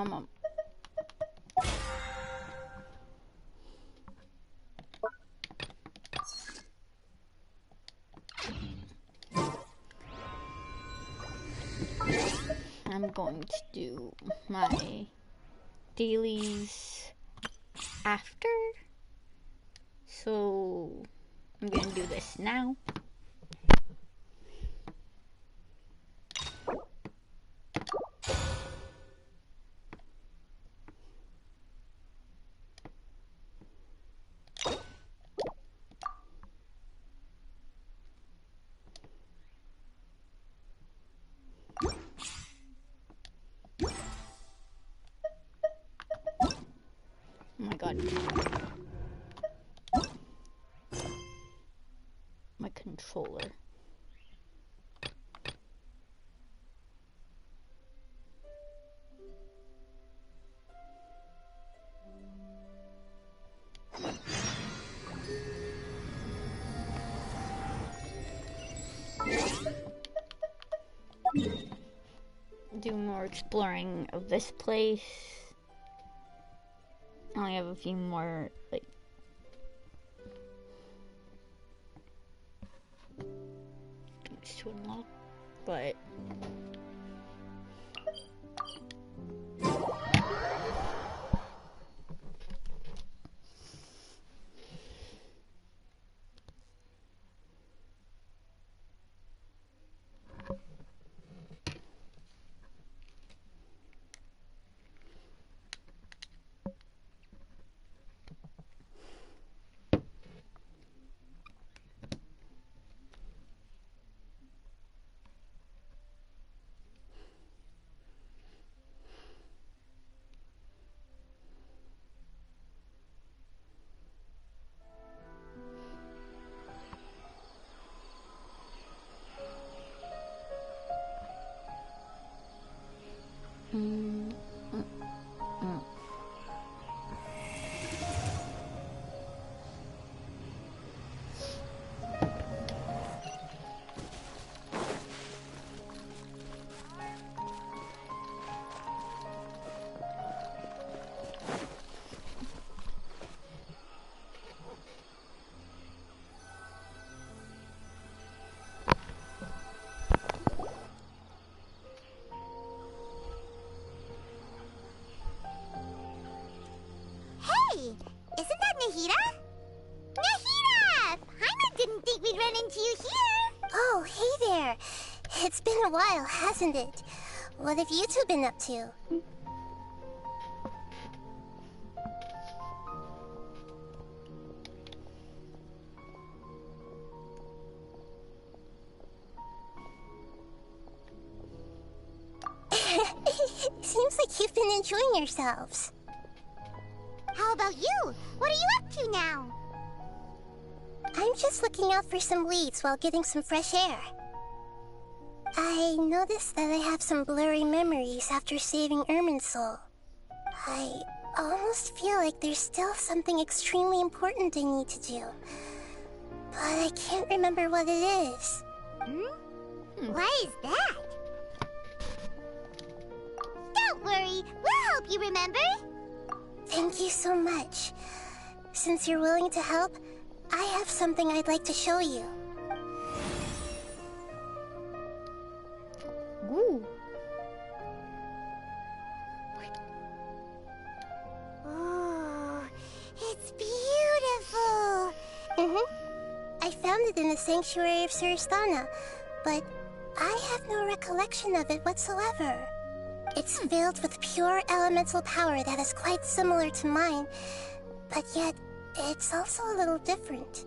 Um. I'm going to do my dailies after. So I'm gonna do this now. Oh my god. My controller. Do more exploring of this place. I only have a few more, like, things to unlock, but Isn't that Nahida? Nahida! Paimon didn't think we'd run into you here. Oh, hey there. It's been a while, hasn't it? What have you two been up to? Seems like you've been enjoying yourselves. How about you? What are you up to now? I'm just looking out for some leads while getting some fresh air. I noticed that I have some blurry memories after saving Ermin's soul. I almost feel like there's still something extremely important I need to do. But I can't remember what it is. Why is that? Don't worry, we'll help you remember. Thank you so much. Since you're willing to help, I have something I'd like to show you. ooh. Oh, it's beautiful. I found it in the sanctuary of Suristana, but I have no recollection of it whatsoever. It's filled with pure elemental power that is quite similar to mine, but yet it's also a little different.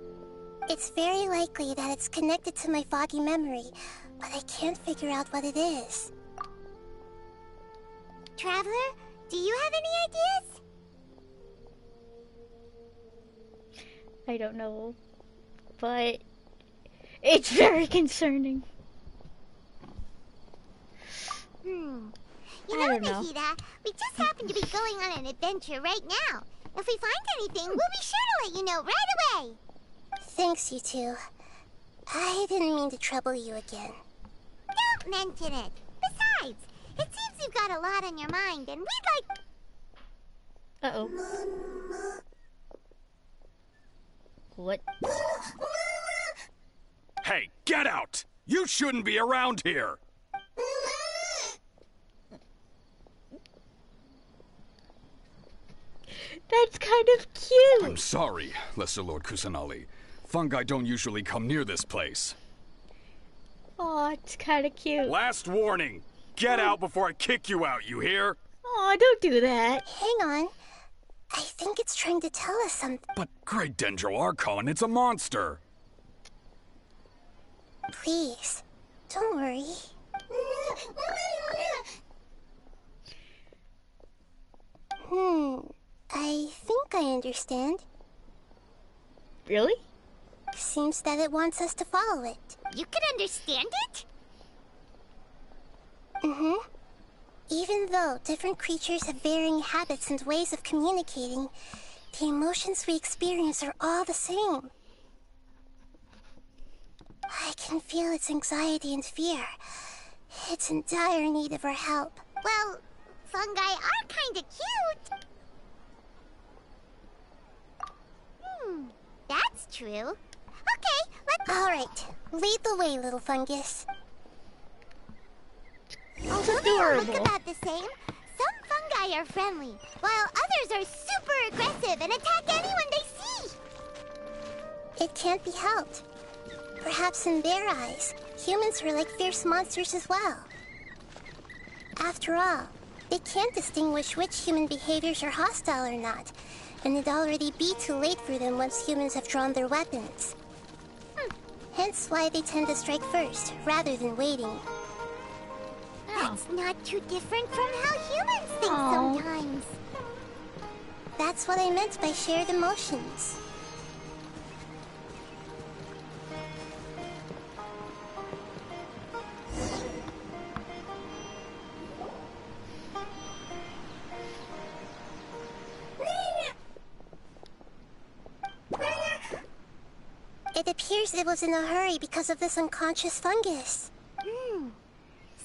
It's very likely that it's connected to my foggy memory, but I can't figure out what it is. Traveler, do you have any ideas? I don't know, but it's very concerning. You know, Nahida, we just happen to be going on an adventure right now. If we find anything, we'll be sure to let you know right away. Thanks, you two. I didn't mean to trouble you again. Don't mention it. Besides, It seems you've got a lot on your mind, and we'd like... Uh-oh. What? Hey, get out! You shouldn't be around here! That's kind of cute. I'm sorry, Lesser Lord Kusanali. Fungi don't usually come near this place. Aw, it's kind of cute. Last warning! Get out before I kick you out, you hear? Aw, don't do that. Hang on. I think it's trying to tell us something. But Great Dendro Archon, it's a monster! Please, don't worry. I think I understand. Really? Seems that it wants us to follow it. You can understand it? Even though different creatures have varying habits and ways of communicating, the emotions we experience are all the same. I can feel its anxiety and fear. It's in dire need of our help. Well, fungi are kinda cute. That's true. Okay, let's... Alright, lead the way, little fungus. It's Although they all adorable. look about the same, some fungi are friendly, while others are super aggressive and attack anyone they see. It can't be helped. Perhaps in their eyes, humans are like fierce monsters as well. After all, they can't distinguish which human behaviors are hostile or not, and it'd already be too late for them once humans have drawn their weapons. Hence why they tend to strike first, rather than waiting. That's not too different from how humans think sometimes. That's what I meant by shared emotions. It appears it was in a hurry because of this unconscious fungus.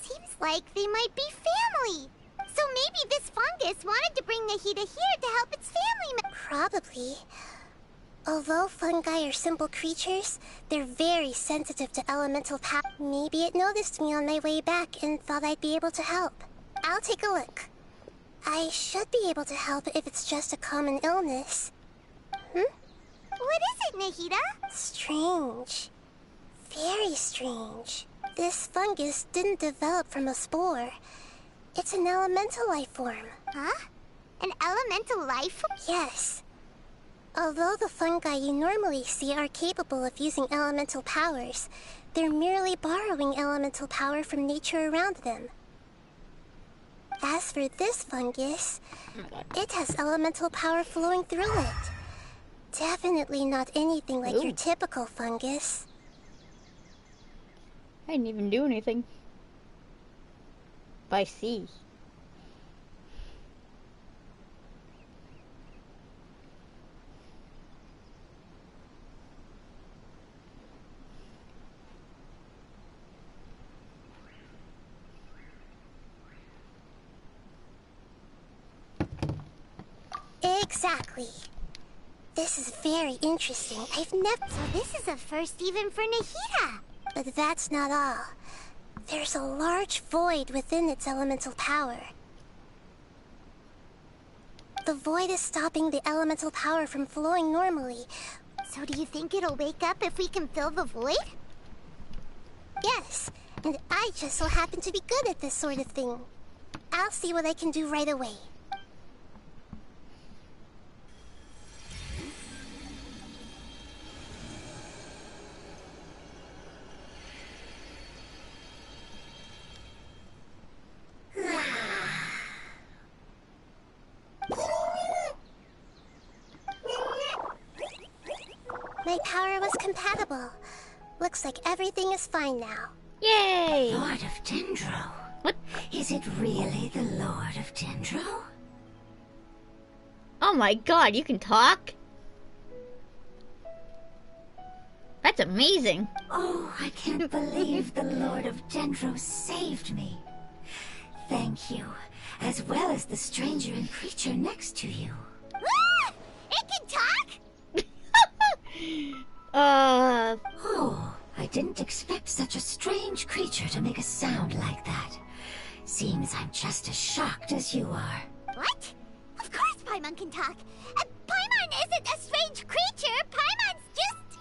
Seems like they might be family. So maybe this fungus wanted to bring Nahida here to help its family. Probably. Although fungi are simple creatures, they're very sensitive to elemental power. Maybe it noticed me on my way back and thought I'd be able to help. I'll take a look. I should be able to help if it's just a common illness. What is it, Nahida? Strange. Very strange. This fungus didn't develop from a spore. It's an elemental life form. Huh? An elemental life form? Yes. Although the fungi you normally see are capable of using elemental powers, they're merely borrowing elemental power from nature around them. As for this fungus, it has elemental power flowing through it. Definitely not anything like your typical fungus. I didn't even do anything. By sea. Exactly. This is very interesting. I've never... So this is a first even for Nahida. But that's not all. There's a large void within its elemental power. The void is stopping the elemental power from flowing normally. So do you think it'll wake up if we can fill the void? Yes, and I just so happen to be good at this sort of thing. I'll see what I can do right away. My power was compatible. Looks like everything is fine now. Yay! Lord of Dendro? What? Is it really the Lord of Dendro? Oh my god, you can talk? That's amazing. Oh, I can't believe the Lord of Dendro saved me. Thank you, as well as the stranger and creature next to you. Ah! It can talk? Oh, I didn't expect such a strange creature to make a sound like that. Seems I'm just as shocked as you are. What? Of course Paimon can talk. Paimon isn't a strange creature. Paimon's just...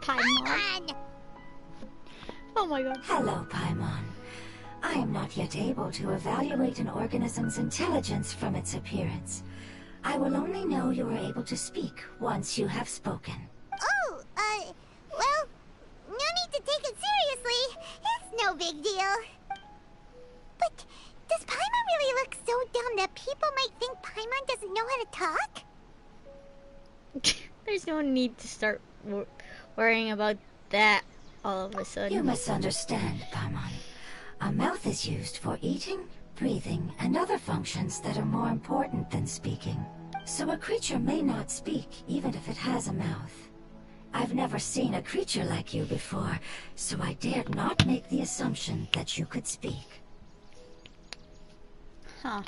Paimon. Oh my god. Hello, Paimon. I am not yet able to evaluate an organism's intelligence from its appearance. I will only know you are able to speak once you have spoken. Oh, well, no need to take it seriously. It's no big deal. But does Paimon really look so dumb that people might think Paimon doesn't know how to talk? There's no need to start worrying about that all of a sudden. You misunderstand, Paimon. A mouth is used for eating, breathing, and other functions that are more important than speaking. So a creature may not speak, even if it has a mouth. I've never seen a creature like you before, so I dared not make the assumption that you could speak. Huh.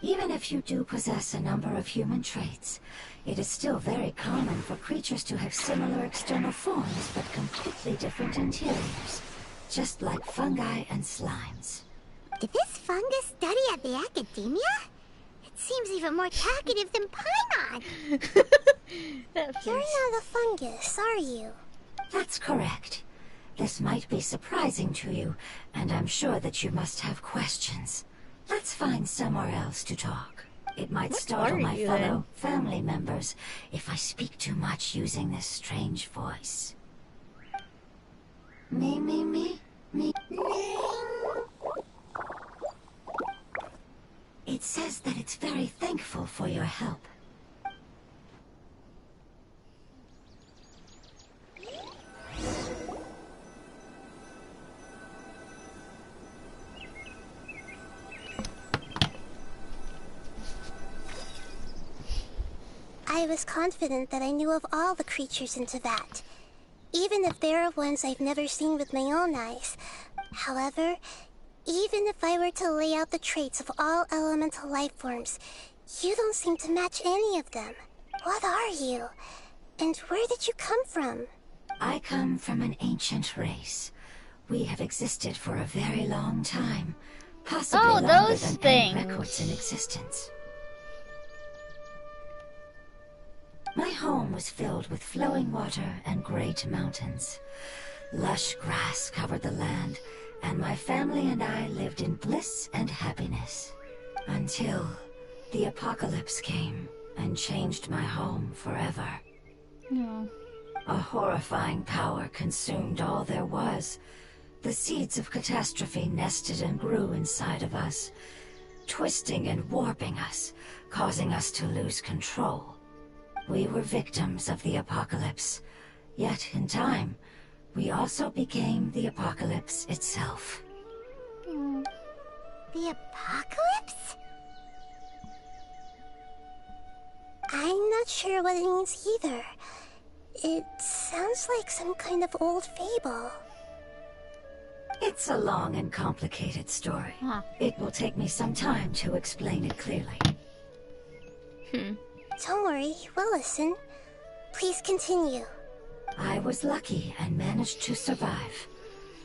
Even if you do possess a number of human traits, it is still very common for creatures to have similar external forms but completely different interiors, just like fungi and slimes. Did this fungus study at the academia? It seems even more talkative than Paimon. You're not a fungus, are you? That's correct. This might be surprising to you, and I'm sure that you must have questions. Let's find somewhere else to talk. It might startle my fellow family members if I speak too much using this strange voice. Me. It says that it's very thankful for your help. I was confident that I knew of all the creatures in Teyvat, even if there are ones I've never seen with my own eyes. However, even if I were to lay out the traits of all elemental life forms, you don't seem to match any of them. What are you? And where did you come from? I come from an ancient race. We have existed for a very long time, possibly longer than any records in existence. My home was filled with flowing water and great mountains. Lush grass covered the land, and my family and I lived in bliss and happiness. Until the apocalypse came and changed my home forever. No. A horrifying power consumed all there was. The seeds of catastrophe nested and grew inside of us, twisting and warping us, causing us to lose control. We were victims of the apocalypse, yet in time, we also became the apocalypse itself. The apocalypse? I'm not sure what it means either. It sounds like some kind of old fable. It's a long and complicated story. Huh. It will take me some time to explain it clearly. Don't worry, we'll listen. Please continue. I was lucky and managed to survive.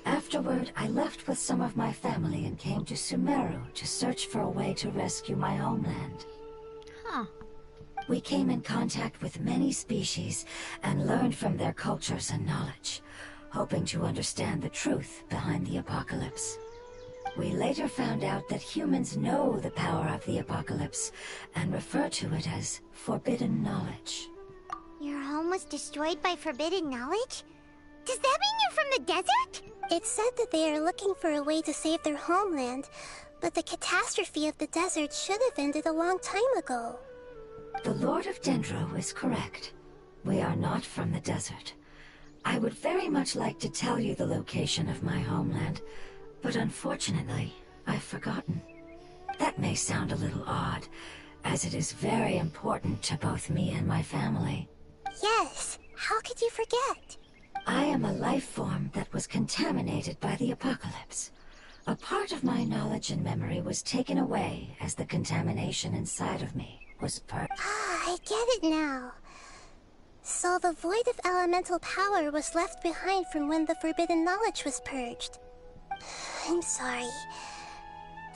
Afterward, I left with some of my family and came to Sumeru to search for a way to rescue my homeland. Huh. We came in contact with many species and learned from their cultures and knowledge, hoping to understand the truth behind the apocalypse. We later found out that humans know the power of the apocalypse and refer to it as forbidden knowledge. Your home was destroyed by forbidden knowledge? Does that mean you're from the desert? It said that they are looking for a way to save their homeland, but the catastrophe of the desert should have ended a long time ago. The Lord of Dendro is correct. We are not from the desert. I would very much like to tell you the location of my homeland, but unfortunately, I've forgotten. That may sound a little odd, as it is very important to both me and my family. Yes, how could you forget? I am a life form that was contaminated by the apocalypse. A part of my knowledge and memory was taken away as the contamination inside of me was purged. Ah, I get it now. So the void of elemental power was left behind from when the forbidden knowledge was purged. I'm sorry.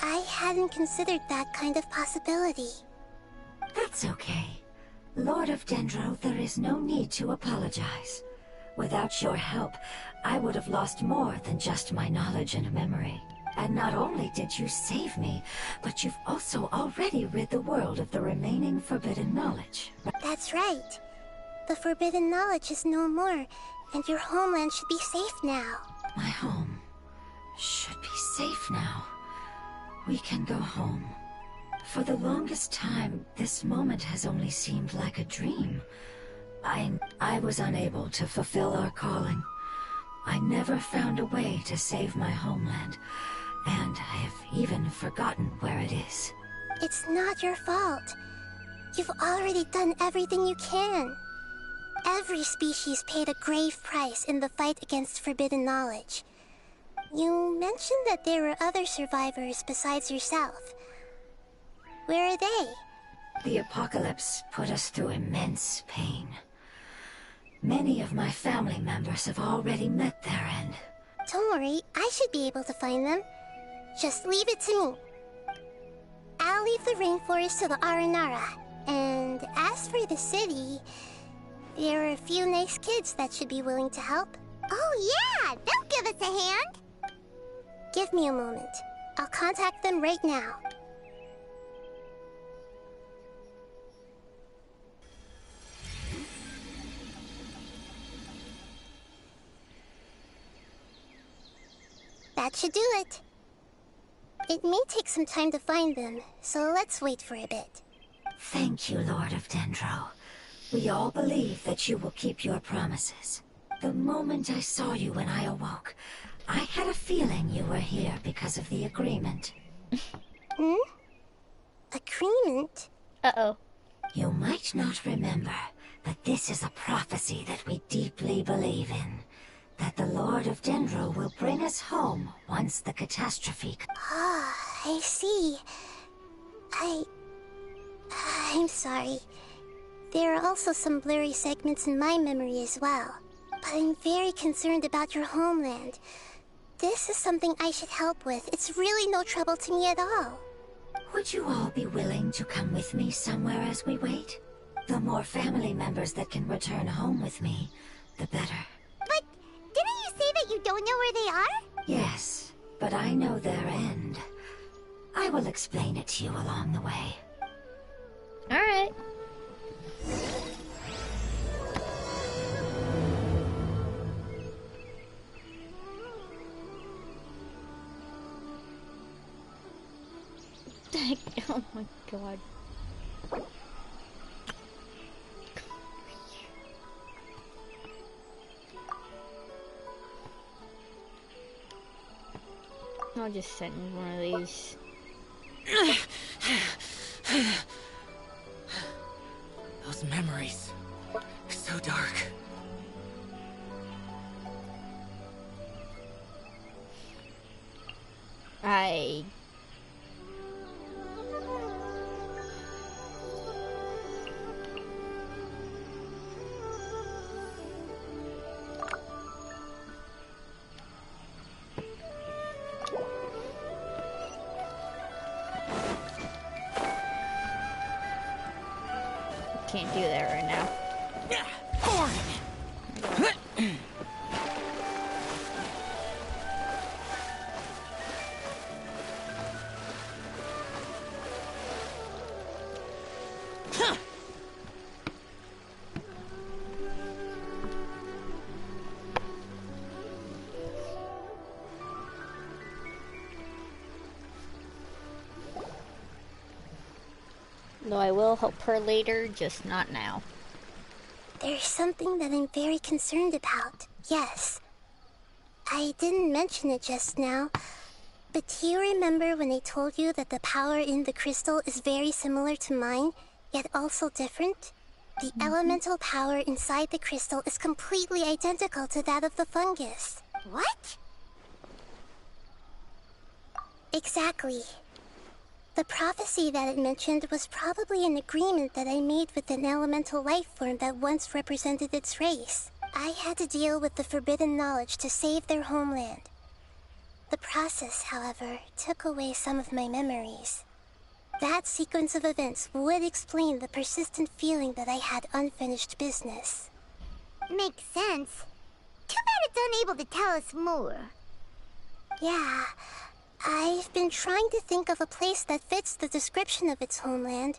I hadn't considered that kind of possibility. That's okay. Lord of Dendro, there is no need to apologize. Without your help, I would have lost more than just my knowledge and memory. And not only did you save me, but you've also already rid the world of the remaining forbidden knowledge. That's right. The forbidden knowledge is no more, and your homeland should be safe now. My home should be safe now. We can go home. For the longest time, this moment has only seemed like a dream. I was unable to fulfill our calling. I never found a way to save my homeland, and I have even forgotten where it is. It's not your fault. You've already done everything you can. Every species paid a grave price in the fight against forbidden knowledge. You mentioned that there were other survivors besides yourself. Where are they? The apocalypse put us through immense pain. Many of my family members have already met their end. Don't worry, I should be able to find them. Just leave it to me. I'll leave the rainforest to the Aranara. And as for the city, there are a few nice kids that should be willing to help. Oh yeah, they'll give us a hand. Give me a moment. I'll contact them right now. That should do it. It may take some time to find them, so let's wait for a bit. Thank you, Lord of Dendro. We all believe that you will keep your promises. The moment I saw you when I awoke, I had a feeling you were here because of the agreement. Agreement? Uh-oh. You might not remember, but this is a prophecy that we deeply believe in. That the Lord of Dendro will bring us home once the catastrophe... Ah, I see. I'm sorry. There are also some blurry segments in my memory as well. But I'm very concerned about your homeland. This is something I should help with. It's really no trouble to me at all. Would you all be willing to come with me somewhere as we wait? The more family members that can return home with me, the better. But didn't you say that you don't know where they are? Yes, but I know their end. I will explain it to you along the way. Alright. Oh my god. I'll just send one of these. Those memories. So dark. Can't do that right now. Though I will help her later, just not now. There's something that I'm very concerned about. Yes. I didn't mention it just now, but do you remember when I told you that the power in the crystal is very similar to mine, yet also different? The elemental power inside the crystal is completely identical to that of the fungus. What? Exactly. The prophecy that it mentioned was probably an agreement that I made with an elemental life form that once represented its race. I had to deal with the forbidden knowledge to save their homeland. The process, however, took away some of my memories. That sequence of events would explain the persistent feeling that I had unfinished business. Makes sense. Too bad it's unable to tell us more. Yeah, I've been trying to think of a place that fits the description of its homeland,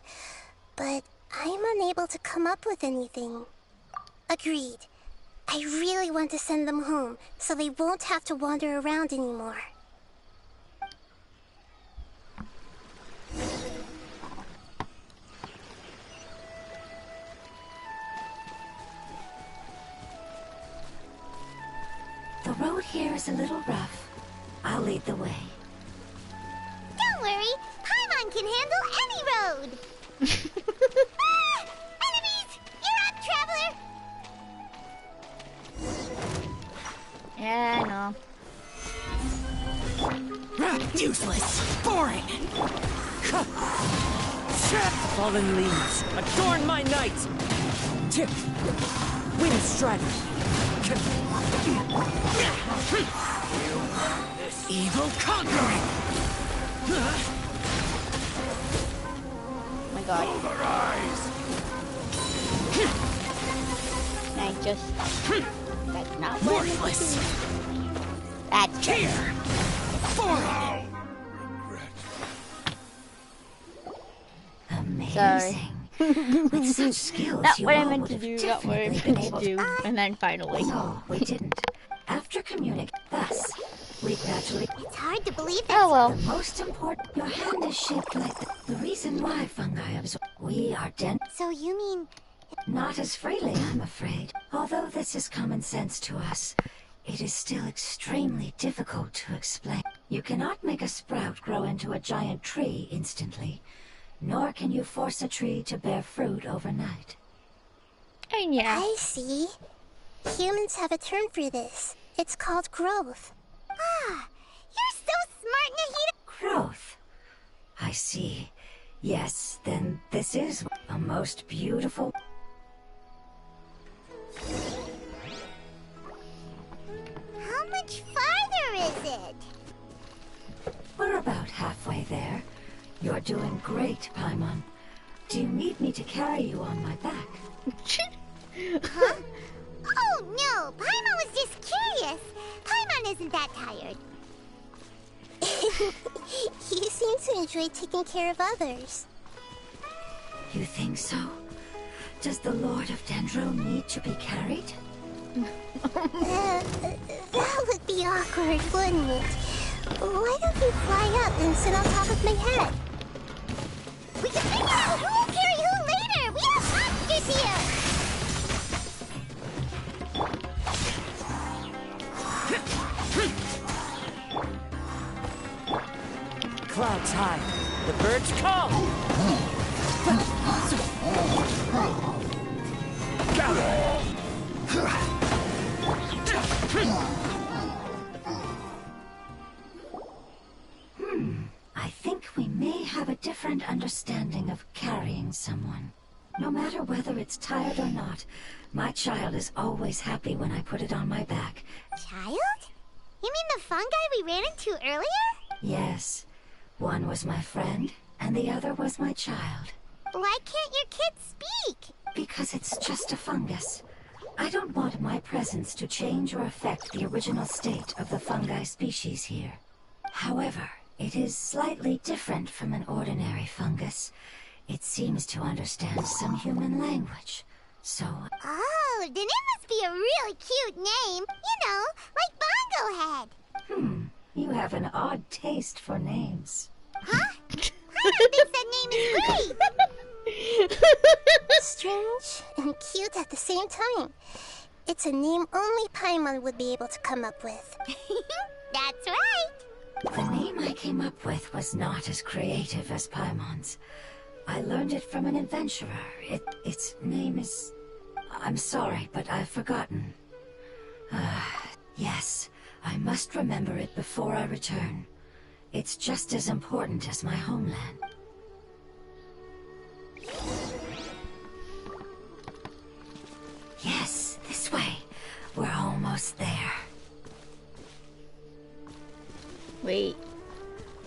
but I'm unable to come up with anything. Agreed. I really want to send them home, so they won't have to wander around anymore. The road here is a little rough. I'll lead the way. Don't worry, Paimon can handle any road! Ah! Enemies! You're up, traveler! Yeah, I know. Useless! Boring! Fallen leaves, adorn my night! Wind strider! Evil conquering! Oh my god. I just... That's not what Worthless! That's Here! Forward! Amazing. With such skills, not you what I all meant would to have do, not what I definitely meant been to able do. And then finally. No, we didn't. After communicating thus, we gradually... It's hard to believe Oh well. The most important... Your hand is shaped like the reason why fungi absorb... We are So you mean... not as freely, I'm afraid. Although this is common sense to us, it is still extremely difficult to explain. You cannot make a sprout grow into a giant tree instantly, nor can you force a tree to bear fruit overnight. And yeah. I see. Humans have a term for this. It's called growth. Ah, you're so smart, Nahida! Growth. I see. Yes, then this is a most beautiful... How much farther is it? We're about halfway there. You're doing great, Paimon. Do you need me to carry you on my back? Huh? Oh no, Paimon was just curious. Paimon isn't that tired. You seem to enjoy taking care of others. You think so? Does the Lord of Dendro need to be carried? That would be awkward, wouldn't it? Why don't you fly up and sit on top of my head? We can figure out who will carry who later. We have monsters here. Clouds high, the birds call! I think we may have a different understanding of carrying someone. No matter whether it's tired or not, my child is always happy when I put it on my back. Child? You mean the fungi we ran into earlier? Yes, one was my friend, and the other was my child. Why can't your kid speak? Because it's just a fungus. I don't want my presence to change or affect the original state of the fungi species here. However, it is slightly different from an ordinary fungus. It seems to understand some human language. So... Oh, then it must be a really cute name. You know, like Bongo Head. You have an odd taste for names. Huh? Paimon thinks that name is great. Strange and cute at the same time. It's a name only Paimon would be able to come up with. That's right. The name I came up with was not as creative as Paimon's. I learned it from an adventurer. Its name is... I'm sorry, but I've forgotten. Yes, I must remember it before I return. It's just as important as my homeland. Yes, this way. We're almost there. Wait.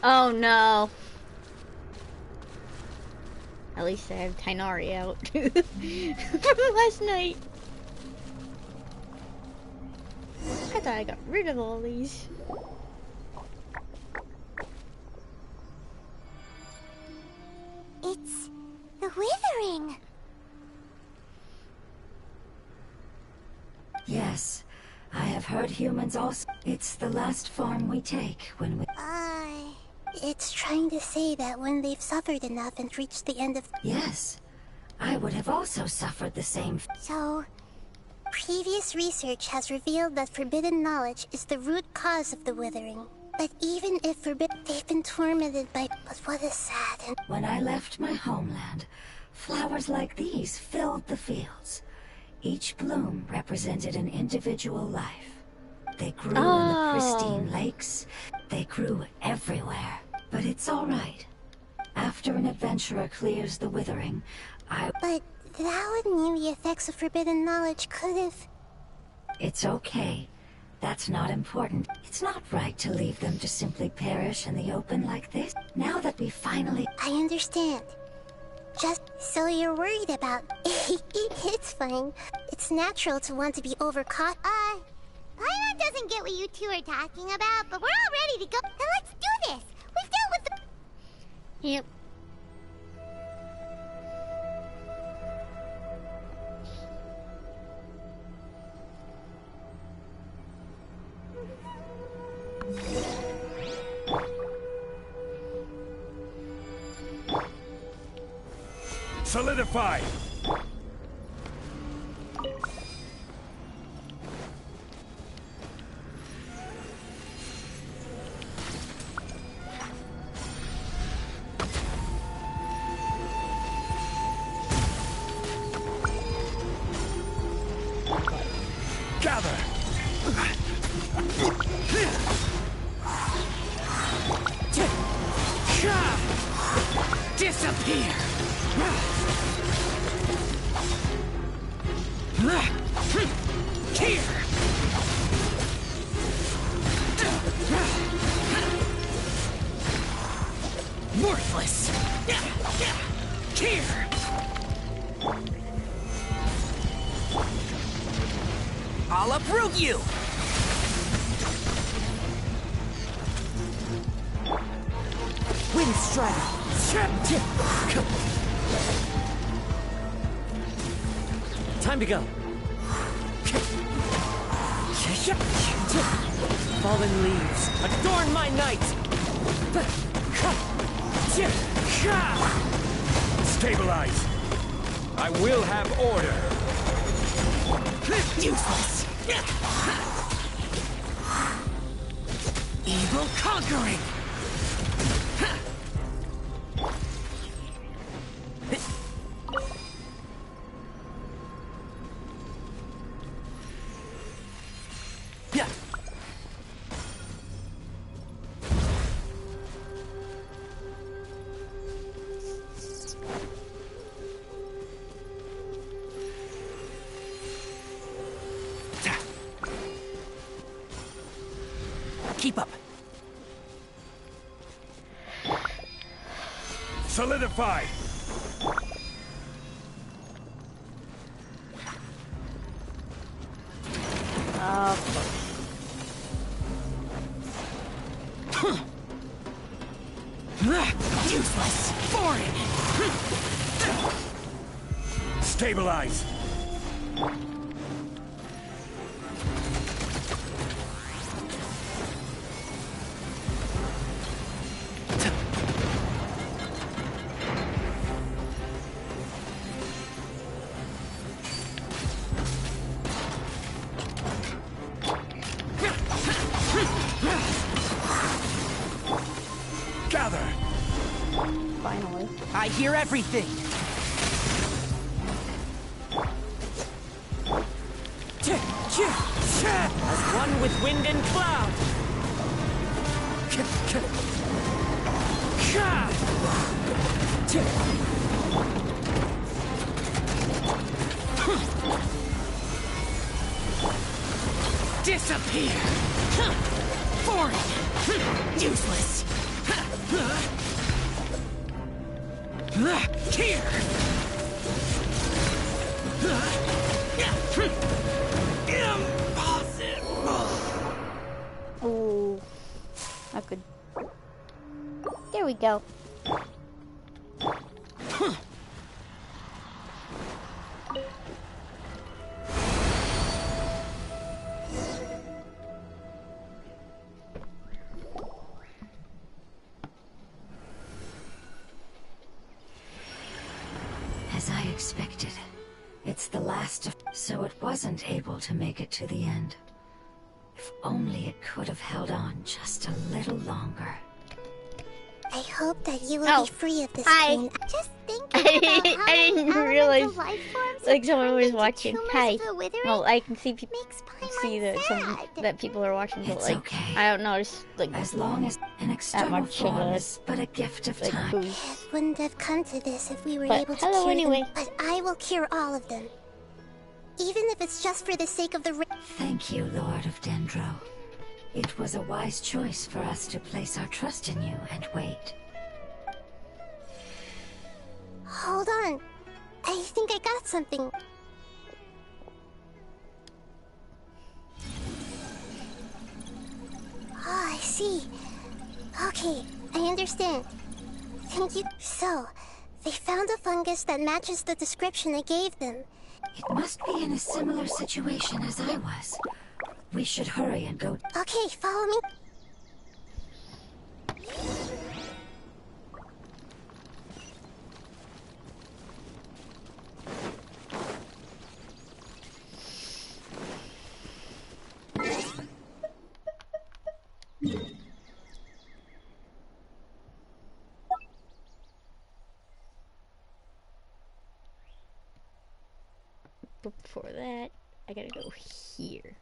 Oh no. At least I have Tainari out from last night. I thought I got rid of all these. It's the Withering. Yes, I have heard humans also. It's the last form we take when we... It's trying to say that when they've suffered enough and reached the end of... Yes, I would have also suffered the same... So, previous research has revealed that forbidden knowledge is the root cause of the withering. But even if they've been tormented by... But what is sad and... When I left my homeland, flowers like these filled the fields. Each bloom represented an individual life. They grew in the pristine lakes. They grew everywhere. But it's all right. After an adventurer clears the withering, But that would mean the effects of forbidden knowledge could have... It's okay. That's not important. It's not right to leave them to simply perish in the open like this. Now that we finally... I understand. Just so you're worried about... It's fine. It's natural to want to be overcaught. Paimon doesn't get what you two are talking about, but we're all ready to go. Then let's do this. We've dealt with the... Yep. Solidify! Gather! Disappear! Here! Worthless! Here! I'll uproot you! Wind strike! Time to go. Fallen leaves, adorn my night! Stabilize! I will have order! Useless! Evil conquering! Keep up. Solidify! Useless! Foreign! Stabilize! Gather! Finally. I hear everything! As one with wind and cloud! Disappear! Foreign! Useless! Here! Impossible! Oh, not good. There we go. As I expected, it's the last of... So it wasn't able to make it to the end. If only it could have held on just a little longer. I hope that you will be free of this Hi. pain. Just thinking about how I didn't elemental realize life forms like have someone turned was into watching. tumors Hi. for withering Well, I can see people makes see Paimon that sad. that people are watching, but It's like okay. I don't notice like As long as an external much of form a, is but a gift of like time. who's It wouldn't have come to this if we were But able to hello cure anyway. them. But I will cure all of them. Even if it's just for the sake of the Thank you, Lord of Dendro. It was a wise choice for us to place our trust in you and wait. Hold on. I think I got something. Oh, I see. Okay, I understand. Thank you. So, they found a fungus that matches the description I gave them. It must be in a similar situation as I was. We should hurry and go. Okay, follow me. but before that, I gotta go here.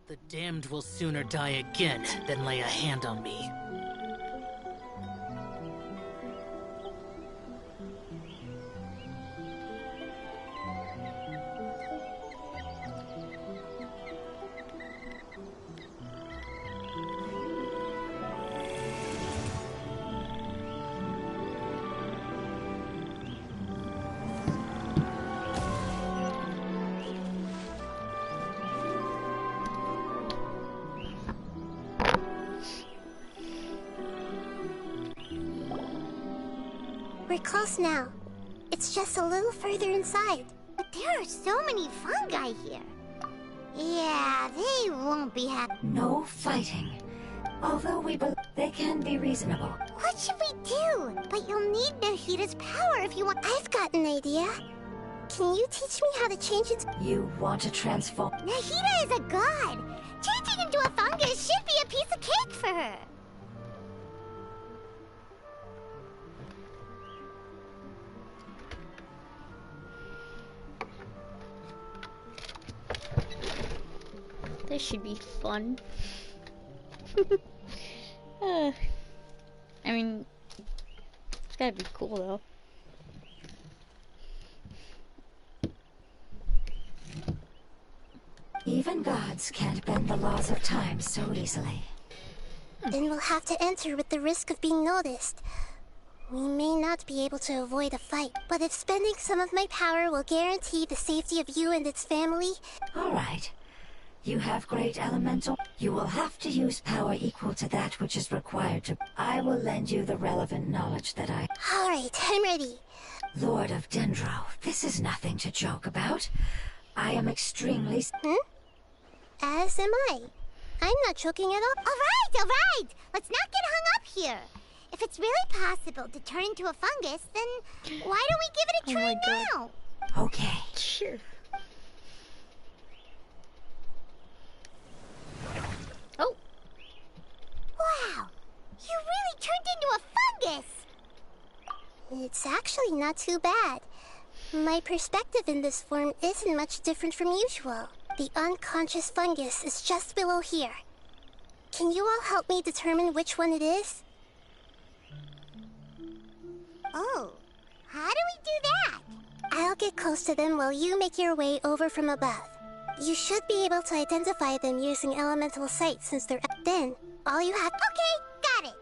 The damned will sooner die again than lay a hand on me. We're close now. It's just a little further inside. But there are so many fungi here. Yeah, they won't be happy. No fighting. Although they can be reasonable. What What should we do? But you'll need Nahita's power if you want. I've got an idea. Can you teach me how to change it? You want to transform? Nahita is a god. Changing into a fungus should be a piece of cake for her. This should be fun. I mean, it's gotta be cool though. Even gods can't bend the laws of time so easily. Then we'll have to enter with the risk of being noticed. We may not be able to avoid a fight, but if spending some of my power will guarantee the safety of you and its family... All right. You have great elemental. You will have to use power equal to that which is required to... I will lend you the relevant knowledge that I... All right, I'm ready. Lord of Dendro, this is nothing to joke about. I am extremely... As am I. I'm not joking at all. All right. Let's not get hung up here. If it's really possible to turn into a fungus, then why don't we give it a try now? Okay. Sure. Oh. Wow. You really turned into a fungus. It's actually not too bad. My perspective in this form isn't much different from usual. The unconscious fungus is just below here. Can you all help me determine which one it is? Oh, how do we do that? I'll get close to them while you make your way over from above. You should be able to identify them using elemental sight since they're... Then, all you have... Okay, got it.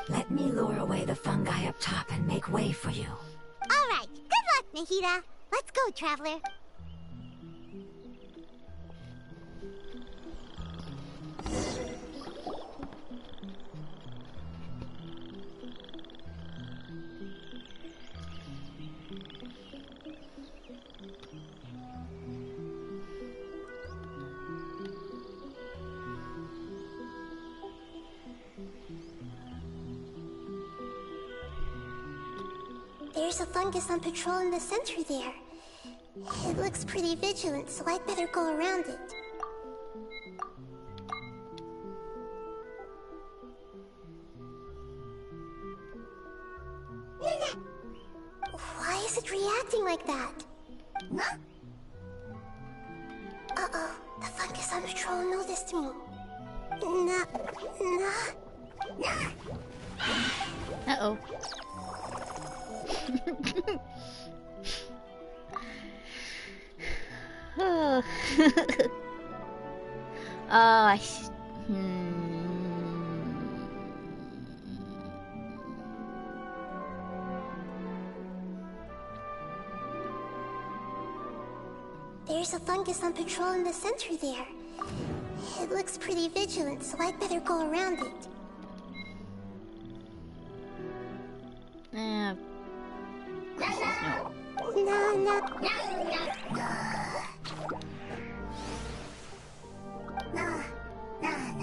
Let me lure away the fungi up top and make way for you. All right, good luck, Nahita. Let's go, Traveler. There's a fungus on patrol in the center there. It looks pretty vigilant, so I'd better go around it. Why is it reacting like that? Uh-oh, the fungus on patrol noticed me. Uh-oh. Oh. There's a fungus on patrol in the center there. It looks pretty vigilant, so I'd better go around it. No.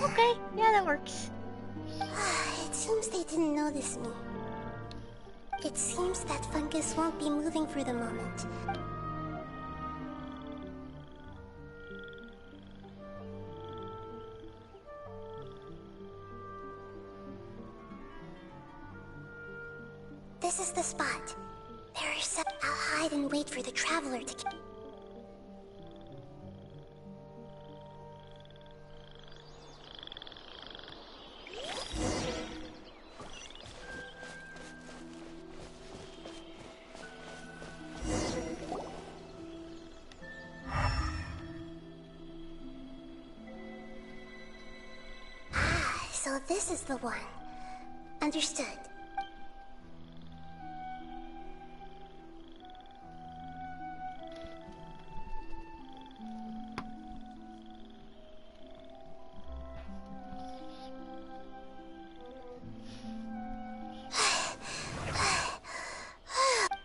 Okay, yeah, that works. It seems they didn't notice me. It seems that fungus won't be moving for the moment. This is the spot. I'll hide and wait for the traveler to... So this is the one. Understood.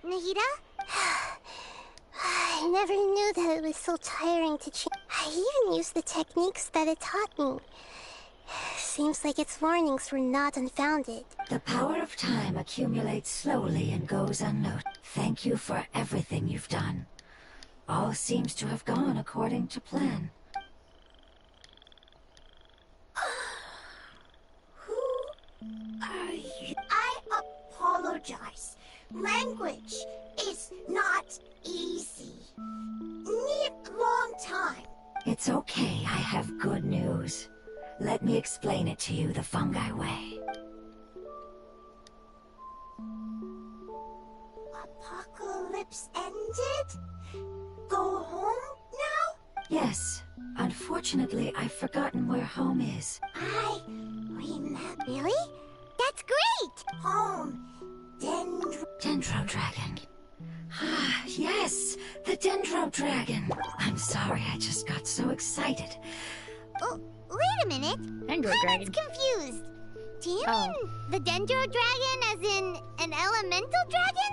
Nahita? I never knew that it was so tiring to change. I even used the techniques that it taught me. Seems like its warnings were not unfounded. The power of time accumulates slowly and goes unnoticed. Thank you for everything you've done. All seems to have gone according to plan. Who are you? I apologize. Language is not easy. Need long time. It's okay, I have good news. Let me explain it to you the fungi way. Apocalypse ended? Go home now? Yes. Unfortunately, I've forgotten where home is. I remember. Really? That's great! Home. Dendro Dragon. Ah, yes! The Dendro Dragon! I'm sorry, I just got so excited. Oh, wait a minute. Dendro Paimon's Dragon. confused. Do you mean the Dendro Dragon as in an elemental dragon?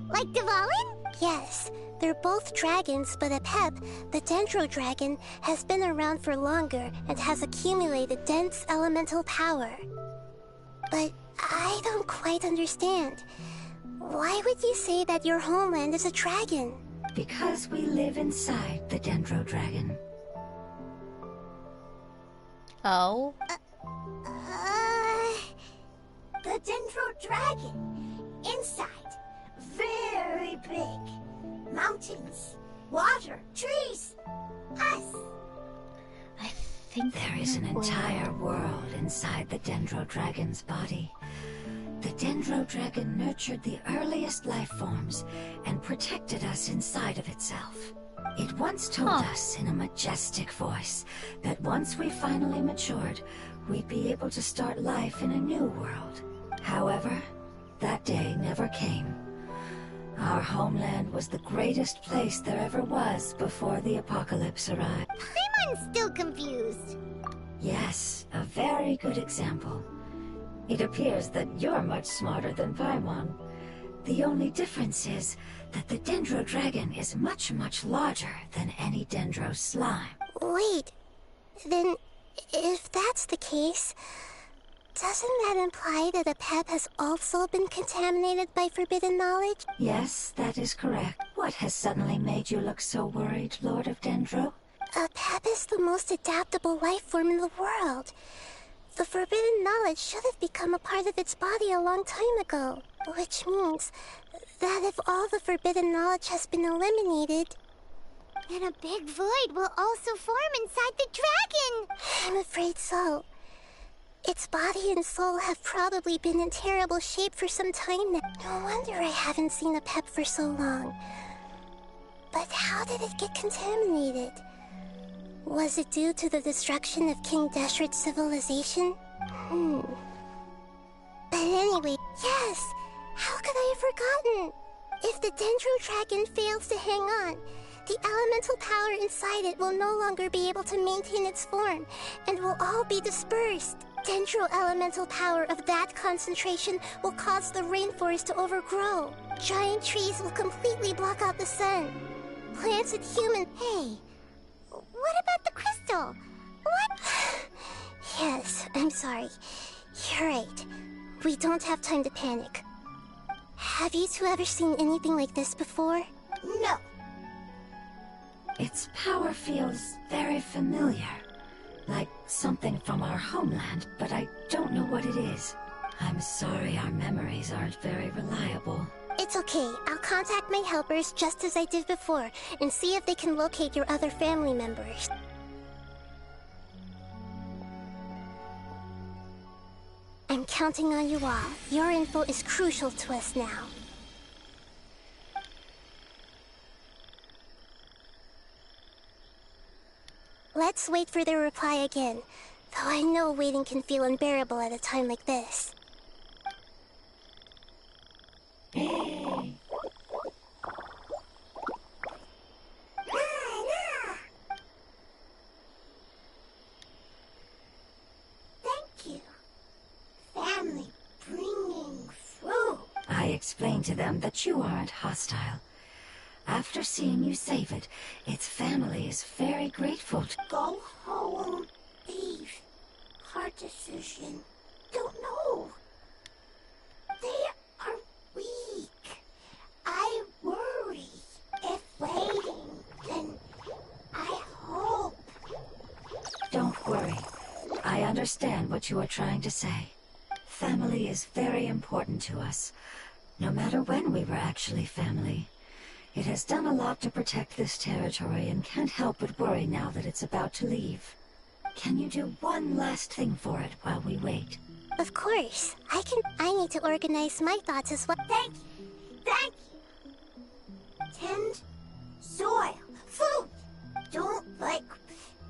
Like Dvalin? Yes, they're both dragons, but Apep, the Dendro Dragon, has been around for longer and has accumulated dense elemental power. But I don't quite understand. Why would you say that your homeland is a dragon? Because we live inside the Dendro Dragon. Oh? The Dendro Dragon. Inside. Very big. Mountains. Water. Trees. Us. I think There is an entire world inside the Dendro Dragon's body. The Dendro Dragon nurtured the earliest life forms and protected us inside of itself. It once told us in a majestic voice that once we finally matured, we'd be able to start life in a new world. However, that day never came. Our homeland was the greatest place there ever was before the apocalypse arrived. Paimon's still confused. Yes, a very good example. It appears that you're much smarter than Paimon. The only difference is that the Dendro Dragon is much, much larger than any Dendro slime. Wait, then if that's the case, doesn't that imply that Apep has also been contaminated by forbidden knowledge? Yes, that is correct. What has suddenly made you look so worried, Lord of Dendro? Apep is the most adaptable life form in the world. The forbidden knowledge should have become a part of its body a long time ago. Which means that if all the forbidden knowledge has been eliminated, then a big void will also form inside the dragon. I'm afraid so. Its body and soul have probably been in terrible shape for some time now. No wonder I haven't seen Apep for so long. But how did it get contaminated? Was it due to the destruction of King Deshret's civilization? But anyway, yes! How could I have forgotten? If the Dendro Dragon fails to hang on, the elemental power inside it will no longer be able to maintain its form, and will all be dispersed. Dendro elemental power of that concentration will cause the rainforest to overgrow. Giant trees will completely block out the sun. Plants and humans... Hey, what about the crystal? What? Yes, I'm sorry. You're right. We don't have time to panic. Have you two ever seen anything like this before? No. Its power feels very familiar. Like something from our homeland, but I don't know what it is. I'm sorry our memories aren't very reliable. It's okay. I'll contact my helpers just as I did before and see if they can locate your other family members. I'm counting on you all. Your info is crucial to us now. Let's wait for their reply again, though I know waiting can feel unbearable at a time like this. Thank you. Family bringing through. I explained to them that you aren't hostile. After seeing you save it, its family is very grateful to... Go home, leave hard decision. Don't know. They are weak. I worry. If waiting, then I hope. Don't worry. I understand what you are trying to say. Family is very important to us, no matter when we were actually family. It has done a lot to protect this territory and can't help but worry now that it's about to leave. Can you do one last thing for it while we wait? Of course. I need to organize my thoughts as well. Thank you. Thank you. Tend soil. Food. Don't like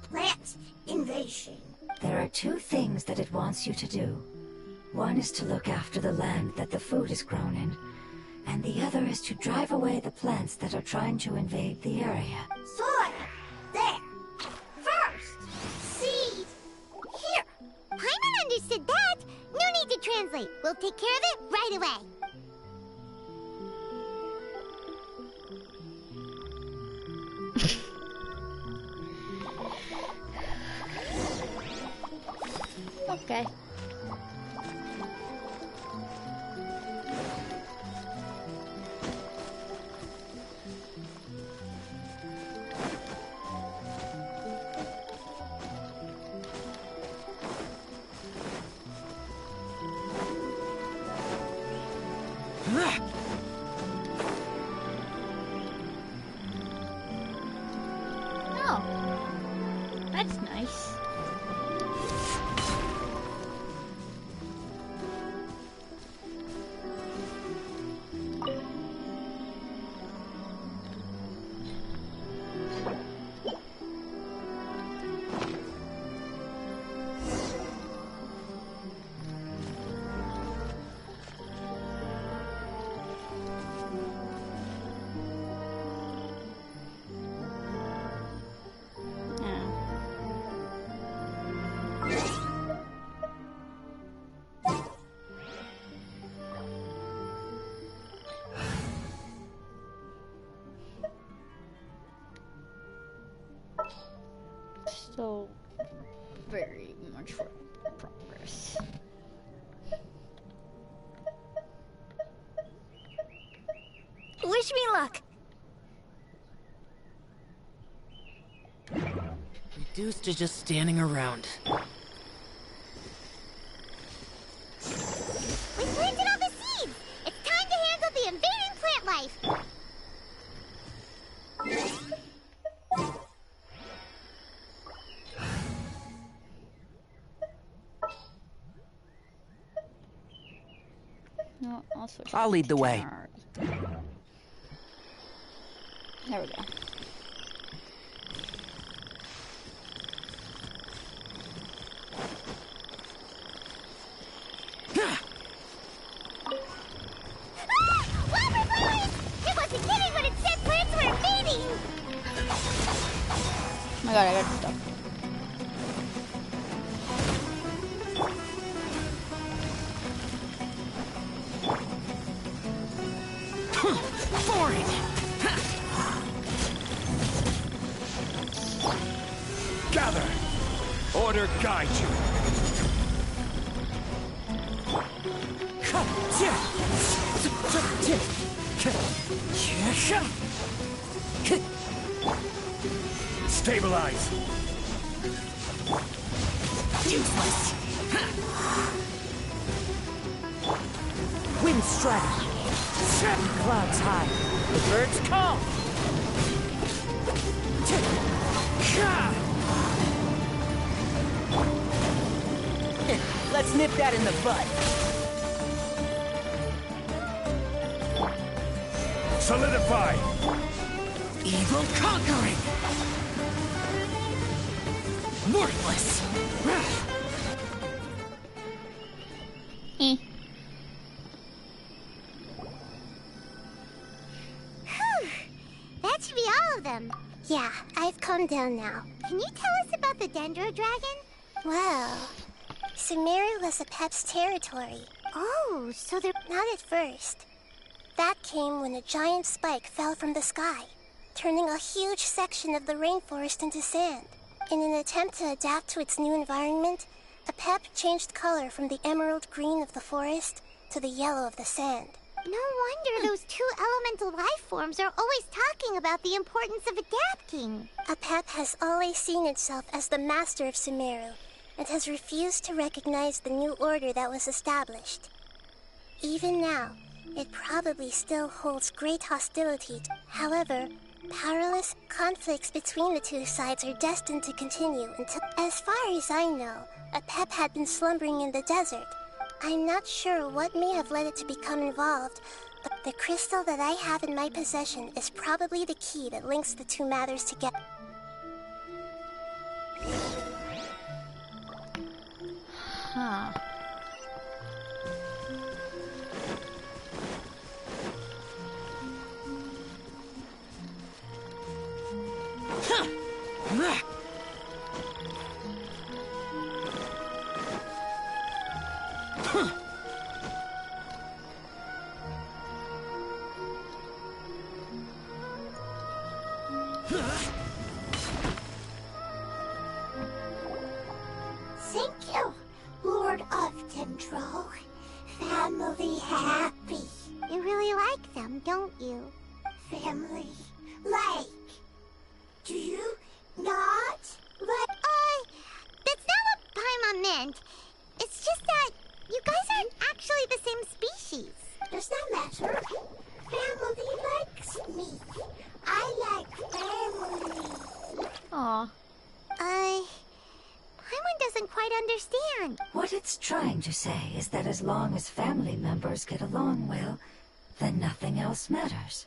plant invasion. There are two things that it wants you to do. One is to look after the land that the food is grown in, and the other is to drive away the plants that are trying to invade the area. Soil. There. First. Seed. Here. Paimon understood that. No need to translate. We'll take care of it right away. Okay. Oh, that's nice. So very much progress. Wish me luck. Reduced to just standing around. We planted all the seeds! It's time to handle the invading plant life! No, I'll switch I'll lead the way. There we go. It wasn't kidding when it said plants were invading! Oh my god, I got stuck. Boring! Gather! Order guide you! Stabilize! Useless! Wind strike! Clouds high, the birds call! Let's nip that in the bud. Solidify! Evil conquering! Worthless! Eh. That should be all of them. Yeah, I've calmed down now. Can you tell us about the Dendro Dragon? Well, Sumeru was a Pep's territory. Oh, so they're... Not at first. That came when a giant spike fell from the sky, turning a huge section of the rainforest into sand. In an attempt to adapt to its new environment, A pep changed color from the emerald green of the forest to the yellow of the sand. No wonder those two elemental life forms are always talking about the importance of adapting. A pep has always seen itself as the master of Sumeru, and has refused to recognize the new order that was established. Even now, it probably still holds great hostility. However, powerless conflicts between the two sides are destined to continue until, as far as I know, a pep had been slumbering in the desert. I'm not sure what may have led it to become involved, but the crystal that I have in my possession is probably the key that links the two matters together. Huh. Thank you, Lord of Dendro. Family happy. You really like them, don't you? Family like. Do you not like? That's not what Paimon meant. It's just that you guys aren't actually the same species. Does that matter? Family likes me. I like family. Aw. Paimon doesn't quite understand. What it's trying to say is that as long as family members get along well, then nothing else matters.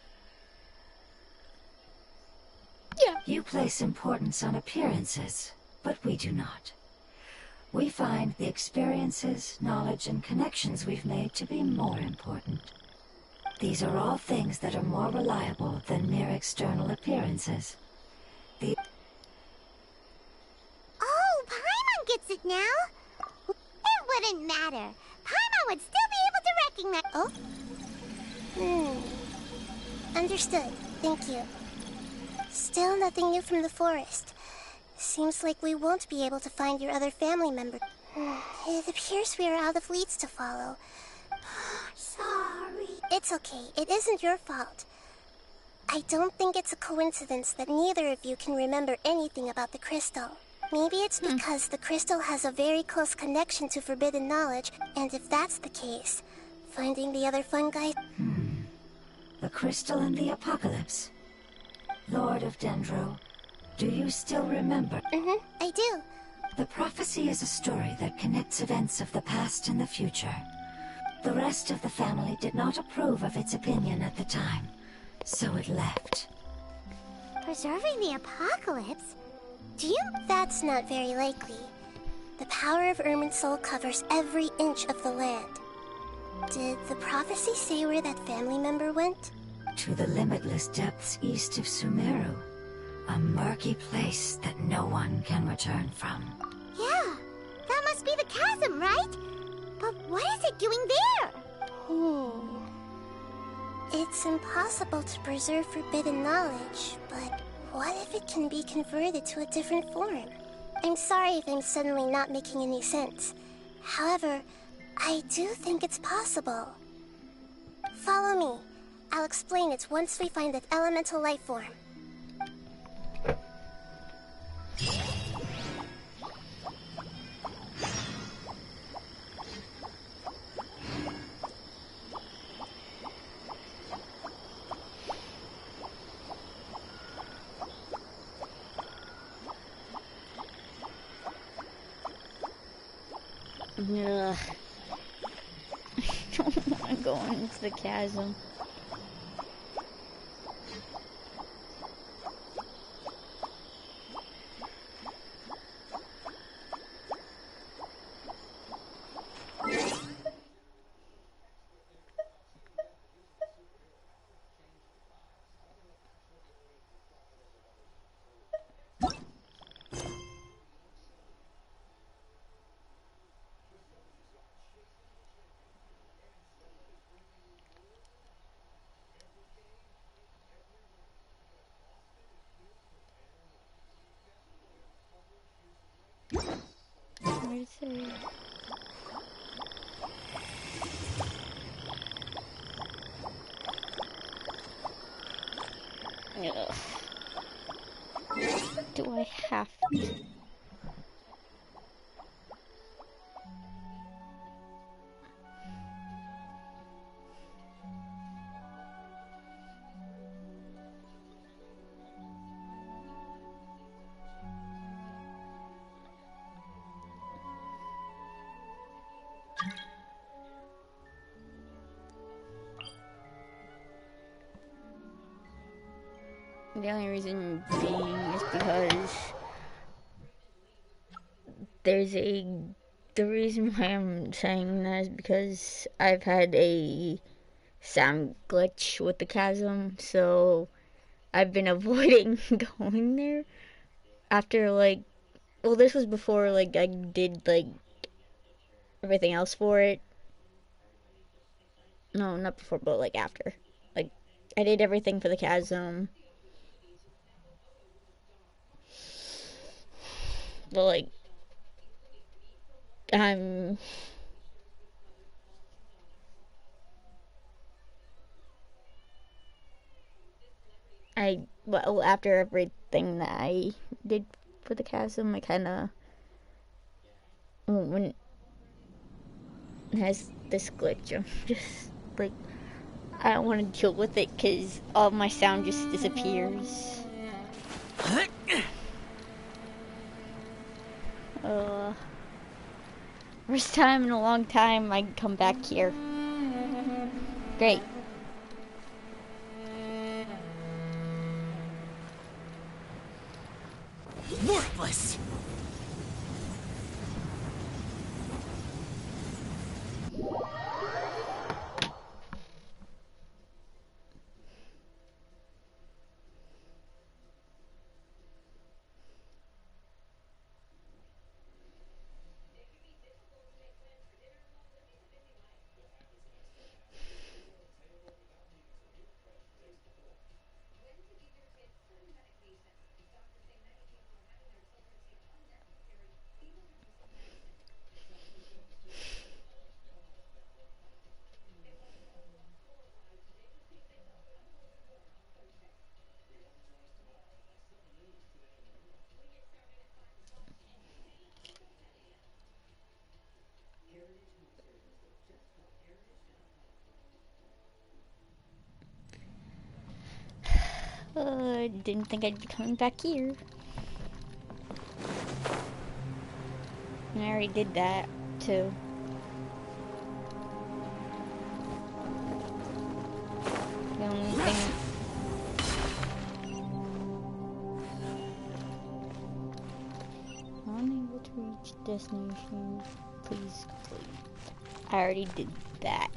Yeah. You place importance on appearances, but we do not. We find the experiences, knowledge, and connections we've made to be more important. These are all things that are more reliable than mere external appearances. Oh, Paimon gets it now. It wouldn't matter. Paimon would still be able to recognize. Oh? Understood. Thank you. Still nothing new from the forest. Seems like we won't be able to find your other family member. It appears we are out of leads to follow. Sorry. It's okay. It isn't your fault. I don't think it's a coincidence that neither of you can remember anything about the crystal. Maybe it's because the crystal has a very close connection to forbidden knowledge, and if that's the case, finding the other fungi... The crystal and the apocalypse. Lord of Dendro, do you still remember? I do. The prophecy is a story that connects events of the past and the future. The rest of the family did not approve of its opinion at the time, so it left. Preserving the apocalypse? Do you... That's not very likely. The power of Irminsul covers every inch of the land. Did the prophecy say where that family member went? To the limitless depths east of Sumeru. A murky place that no one can return from. Yeah, that must be the chasm, right? But what is it doing there? It's impossible to preserve forbidden knowledge, but what if it can be converted to a different form? I'm sorry if I'm suddenly not making any sense. However, I do think it's possible. Follow me. I'll explain it once we find that elemental life form. Ugh. I don't want to go into the chasm. Ugh. Do I have to? The only reason being is because the reason why I'm saying that is because I've had a sound glitch with the chasm, so I've been avoiding going there after, like, well, this was before, like, I did, like, everything else for it. No, not before, but, like, after. Like, I did everything for the chasm. But, like, I'm... well, after everything that I did for the chasm, I kinda... when it has this glitch, I'm just, like, I don't want to deal with it because all my sound just disappears. First time in a long time I come back here. Great. Worthless! Didn't think I'd be coming back here. And I already did that, too. The only thing... Unable to reach destination. Please complete. I already did that.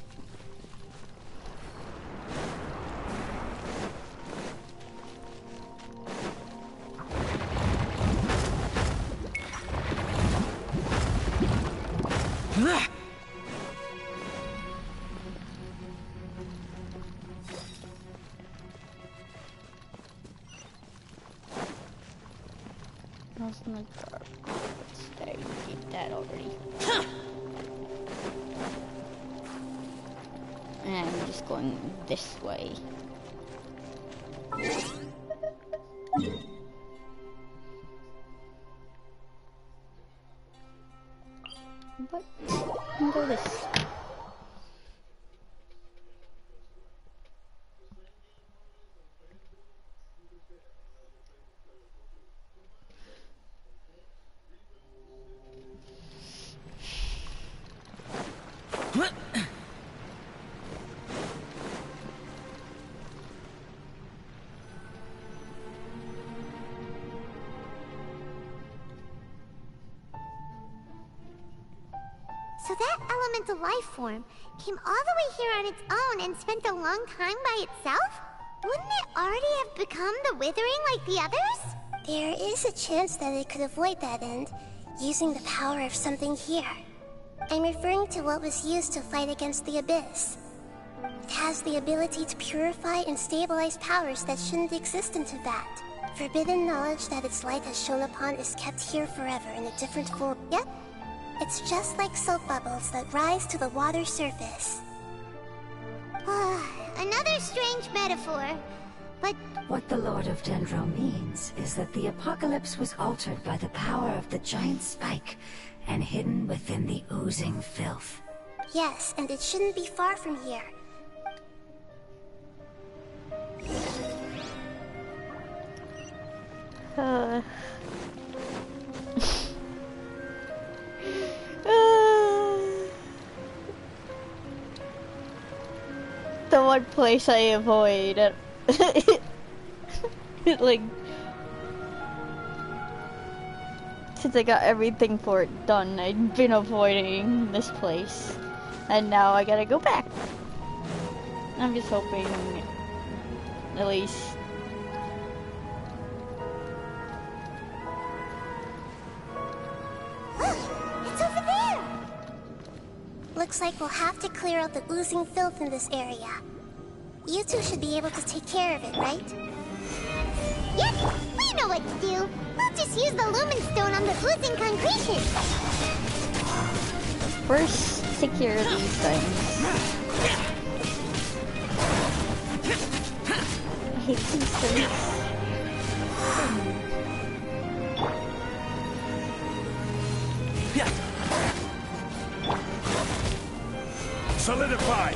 Lost in the dark. I did that already. And I'm just going this way. What? I can go this. So that elemental life form came all the way here on its own and spent a long time by itself? Wouldn't it already have become the Withering like the others? There is a chance that it could avoid that end, using the power of something here. I'm referring to what was used to fight against the Abyss. It has the ability to purify and stabilize powers that shouldn't exist in Teyvat. Forbidden knowledge that its light has shone upon is kept here forever in a different form. Yep. It's just like soap bubbles that rise to the water's surface. Another strange metaphor. But What the Lord of Dendro means is that the apocalypse was altered by the power of the giant spike and hidden within the oozing filth. Yes, and it shouldn't be far from here. Uh, the one place I avoid. Like, since I got everything for it done, I've been avoiding this place. And now I gotta go back. I'm just hoping, at least. It's over there! Looks like we'll have to clear out the oozing filth in this area. You two should be able to take care of it, right? yep, we know what to do. We'll just use the lumen stone on the oozing concretion. First, take care of these things. I hate these things. Solidify!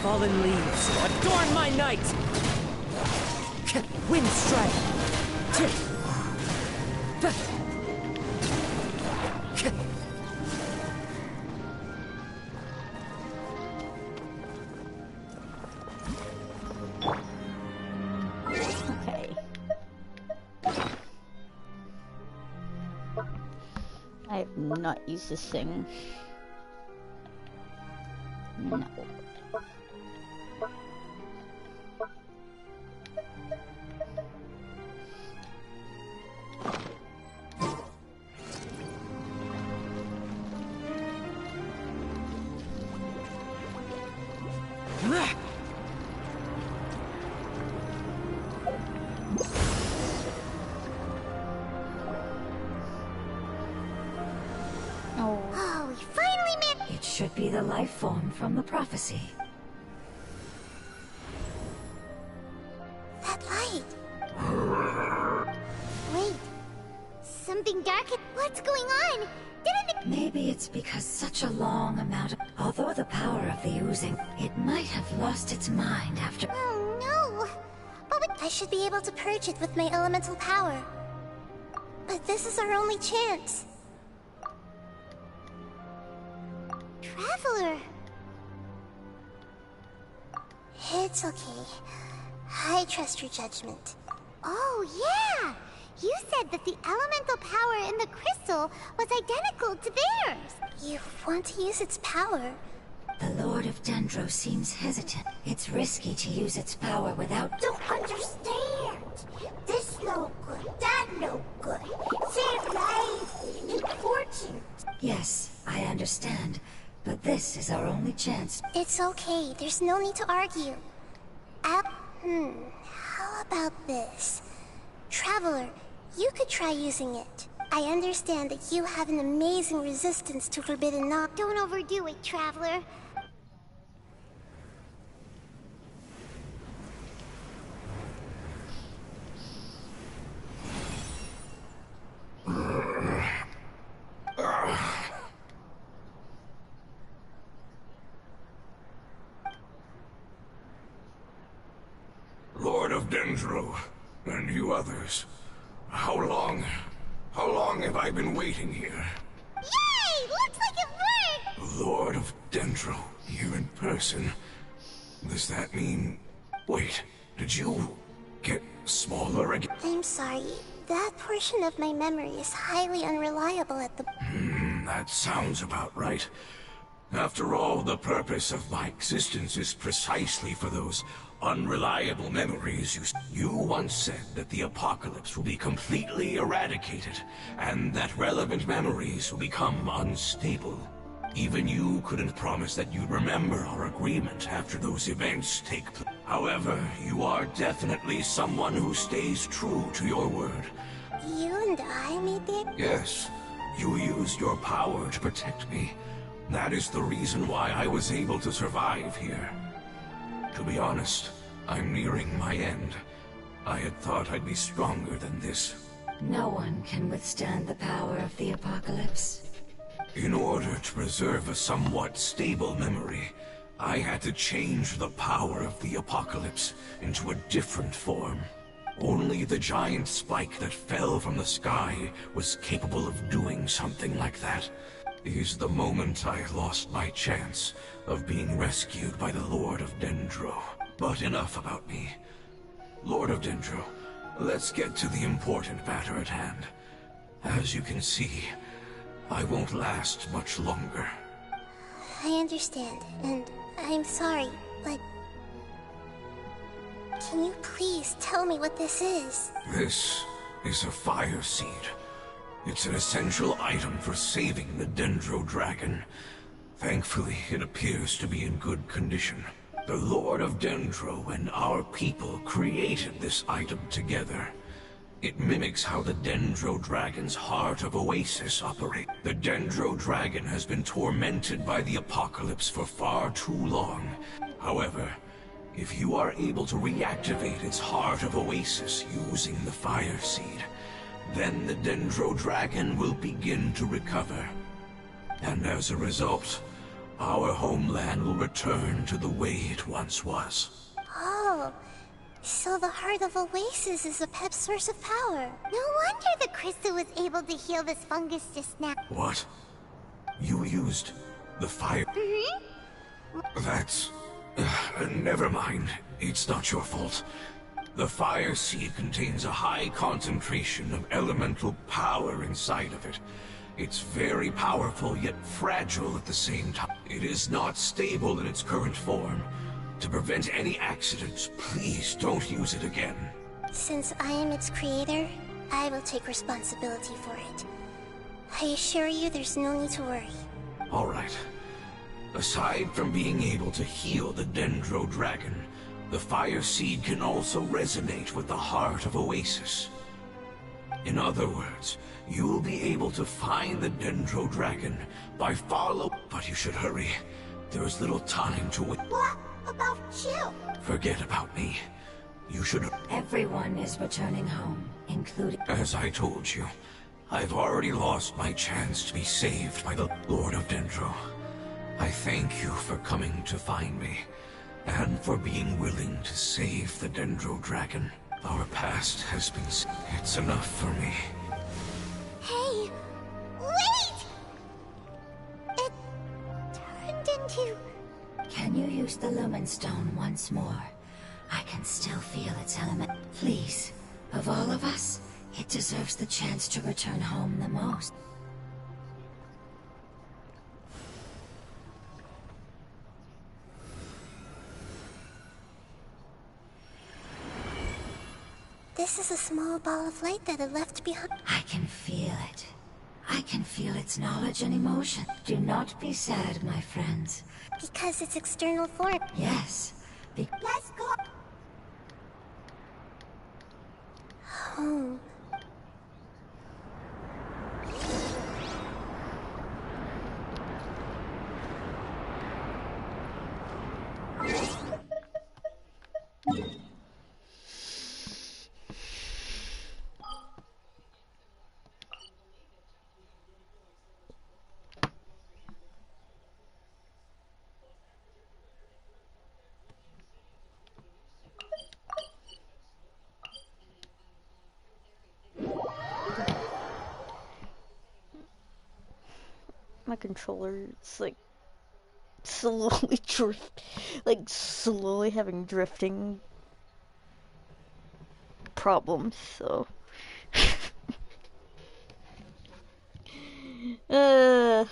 Fallen leaves, adorn my night! Wind strike! Okay. I have not used this thing. No. Oh, we finally managed. It should be the life form from the prophecy. That light! Wait, something dark. What's going on? Didn't it? Maybe it's because such a long amount of... Although the power of the oozing, it might have lost its mind after... Oh no! But I should be able to purge it with my elemental power. But this is our only chance. Traveler. It's okay. I trust your judgment. Oh yeah! You said that the elemental power in the crystal was identical to theirs. You want to use its power? The Lord of Dendro seems hesitant. It's risky to use its power without... Don't understand. This no good, that no good. Save life, important. Yes, I understand. But this is our only chance. It's okay. There's no need to argue. How about this? Traveler, you could try using it. I understand that you have an amazing resistance to forbidden knowledge. Don't overdo it, Traveler. Lord of Dendro, and you others. How long have I been waiting here? Yay! Looks like it worked! Lord of Dendro, here in person. Does that mean... Wait, did you get smaller again? I'm sorry. That portion of my memory is highly unreliable at the... That sounds about right. After all, the purpose of my existence is precisely for those unreliable memories. You once said that the apocalypse will be completely eradicated, and that relevant memories will become unstable. Even you couldn't promise that you'd remember our agreement after those events take place. However, you are definitely someone who stays true to your word. You and I made the... Yes, You used your power to protect me. That is the reason why I was able to survive here. To be honest, I'm nearing my end. I had thought I'd be stronger than this. No one can withstand the power of the apocalypse. In order to preserve a somewhat stable memory, I had to change the power of the apocalypse into a different form. Only the giant spike that fell from the sky was capable of doing something like that. Is the moment I lost my chance of being rescued by the Lord of Dendro. But enough about me. Lord of Dendro, let's get to the important matter at hand. As you can see, I won't last much longer. I understand, and I'm sorry, but... Can you please tell me what this is? This is a fire seed. It's an essential item for saving the Dendro Dragon. Thankfully, it appears to be in good condition. The Lord of Dendro and our people created this item together. It mimics how the Dendro Dragon's Heart of Oasis operates. The Dendro Dragon has been tormented by the apocalypse for far too long. However, if you are able to reactivate its Heart of Oasis using the Fire Seed, then the Dendro Dragon will begin to recover. And as a result, our homeland will return to the way it once was. Oh, so the Heart of Oasis is a pep source of power. No wonder the crystal was able to heal this fungus just now. What? You used the fire... That's... never mind. It's not your fault. The fire seed contains a high concentration of elemental power inside of it. It's very powerful, yet fragile at the same time. It is not stable in its current form. To prevent any accidents, please don't use it again. Since I am its creator, I will take responsibility for it. I assure you there's no need to worry. All right. Aside from being able to heal the Dendro Dragon, the Fire Seed can also resonate with the Heart of Oasis. In other words, you'll be able to find the Dendro Dragon by follow... But you should hurry. There is little time to wait. What about you? Forget about me. You should... Everyone is returning home, including... As I told you, I've already lost my chance to be saved by the Lord of Dendro. I thank you for coming to find me, and for being willing to save the Dendro Dragon. Our past has been... It's enough for me. Hey, wait! It turned into... Can you use the Lumen Stone once more? I can still feel its element. Please, of all of us, it deserves the chance to return home the most. This is a small ball of light that it left behind. I can feel it. I can feel its knowledge and emotion. Do not be sad, my friends. Because its external form. Yes, Let's go. Home. My controller is like slowly slowly having drifting problems, so uh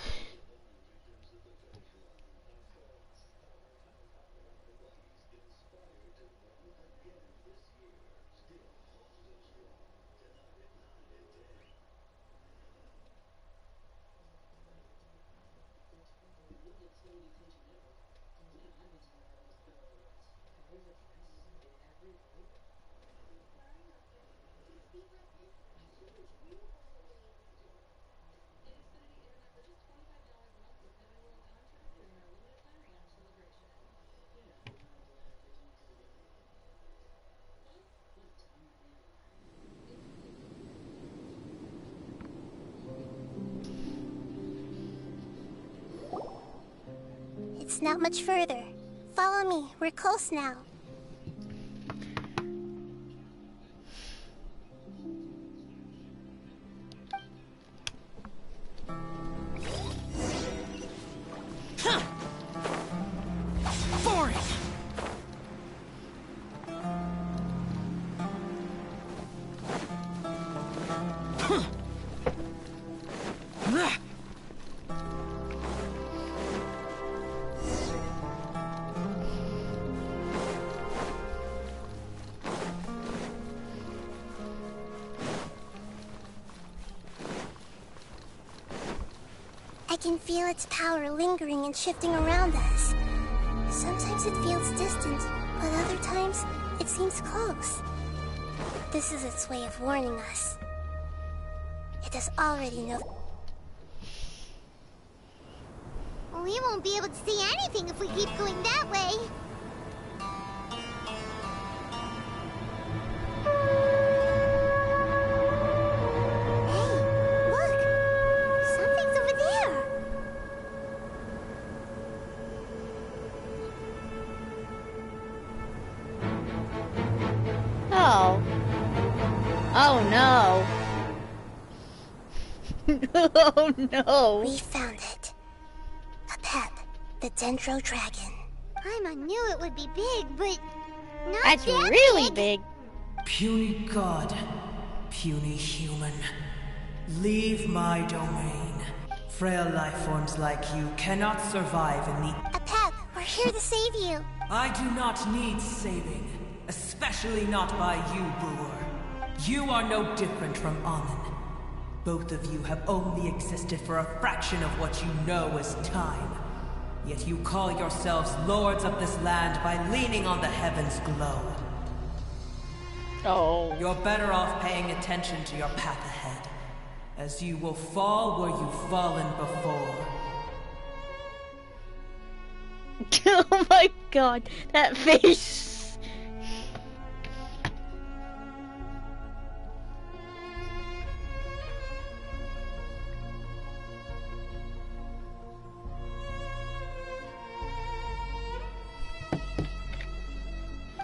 It's not much further. Follow me, we're close now. Boring! I can feel its power lingering and shifting around us. Sometimes it feels distant, but other times it seems close. This is its way of warning us. It does already know. We won't be able to see anything if we keep going that way. Hey, look! Something's over there! Oh. Oh no. Oh no. We found it. A pet, the Dendro Dragon. I knew it would be big, but not That's that really big. Puny god, puny human. Leave my domain. Frail life forms like you cannot survive in the... A pet, we're here to save you. I do not need saving, especially not by you, Boor. You are no different from Amun. Both of you have only existed for a fraction of what you know as time. Yet you call yourselves lords of this land by leaning on the heavens' glow. Oh. You're better off paying attention to your path ahead, as you will fall where you've fallen before. Oh my god, that face.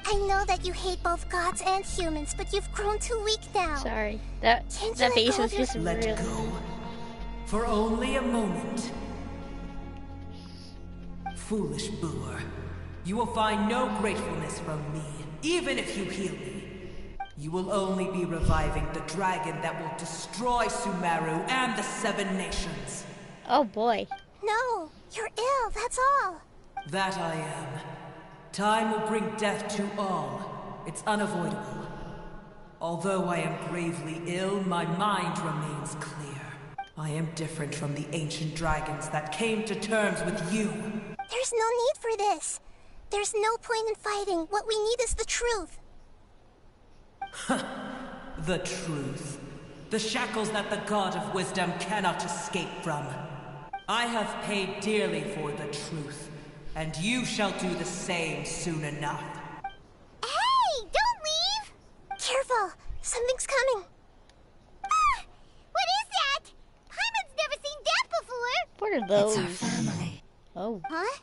I know that you hate both gods and humans, but you've grown too weak now. Sorry, that Can't you that let face go was of your- just Let real. go. For only a moment. Foolish Boor. You will find no gratefulness from me, even if you heal me. You will only be reviving the dragon that will destroy Sumeru and the Seven Nations. Oh boy. No, you're ill, that's all. That I am. Time will bring death to all. It's unavoidable. Although I am gravely ill, my mind remains clear. I am different from the ancient dragons that came to terms with you. There's no need for this. There's no point in fighting. What we need is the truth. The truth. The shackles that the God of Wisdom cannot escape from. I have paid dearly for the truth, and you shall do the same soon enough. Hey, don't leave! Careful, something's coming. Ah, what is that? Paimon's never seen that before! What are It's our those? family. Oh. Huh?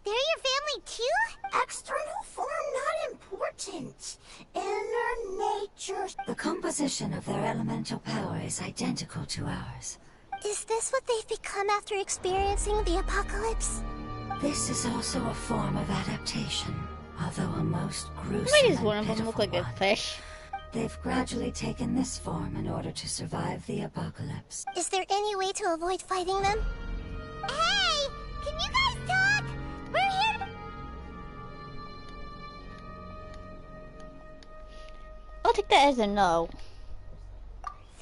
They're your family too? External form not important. Inner nature. The composition of their elemental power is identical to ours. Is this what they've become after experiencing the apocalypse? This is also a form of adaptation, although a most gruesome Why does and one of them look like pitiful a one. fish? They've gradually taken this form in order to survive the apocalypse. Is there any way to avoid fighting them? Hey! Can you guys talk? We're here to... I'll take that as a no.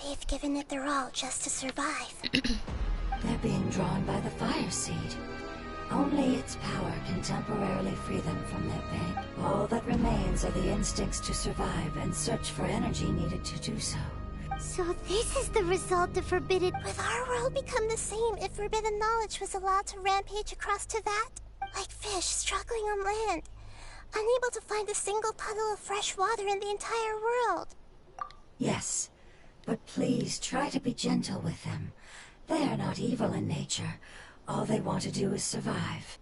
They've given it their all just to survive. They're being drawn by the fire seed. Only its power can temporarily free them from their pain. All that remains are the instincts to survive and search for energy needed to do so. So this is the result of forbidden... Would our world become the same if forbidden knowledge was allowed to rampage across Tevat? Like fish struggling on land, unable to find a single puddle of fresh water in the entire world. Yes, but please try to be gentle with them. They are not evil in nature. All they want to do is survive.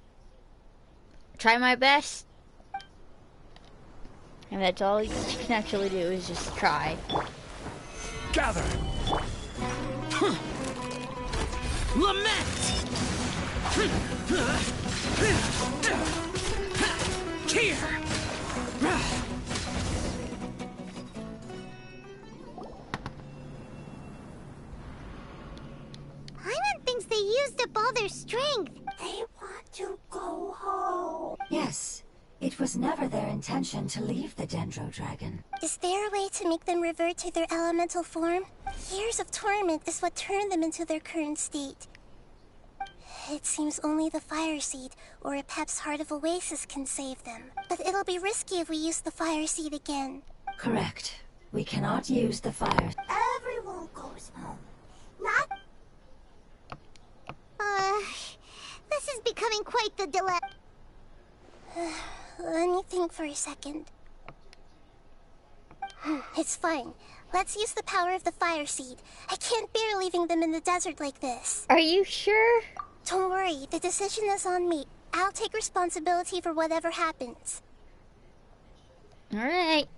try my best. And that's all you can actually do is just try. Gather! Lament! Here! Paimon thinks they used up all their strength. They want to go home. Yes, it was never their intention to leave the Dendro Dragon. Is there a way to make them revert to their elemental form? Years of torment is what turned them into their current state. It seems only the Fire Seed or a Pep's Heart of Oasis can save them. But it'll be risky if we use the Fire Seed again. Correct. We cannot use the fire. Everyone goes home. Not This is becoming quite the dilemma. Let me think for a second. It's fine. Let's use the power of the Fire Seed. I can't bear leaving them in the desert like this. Are you sure? Don't worry, the decision is on me. I'll take responsibility for whatever happens. Alright.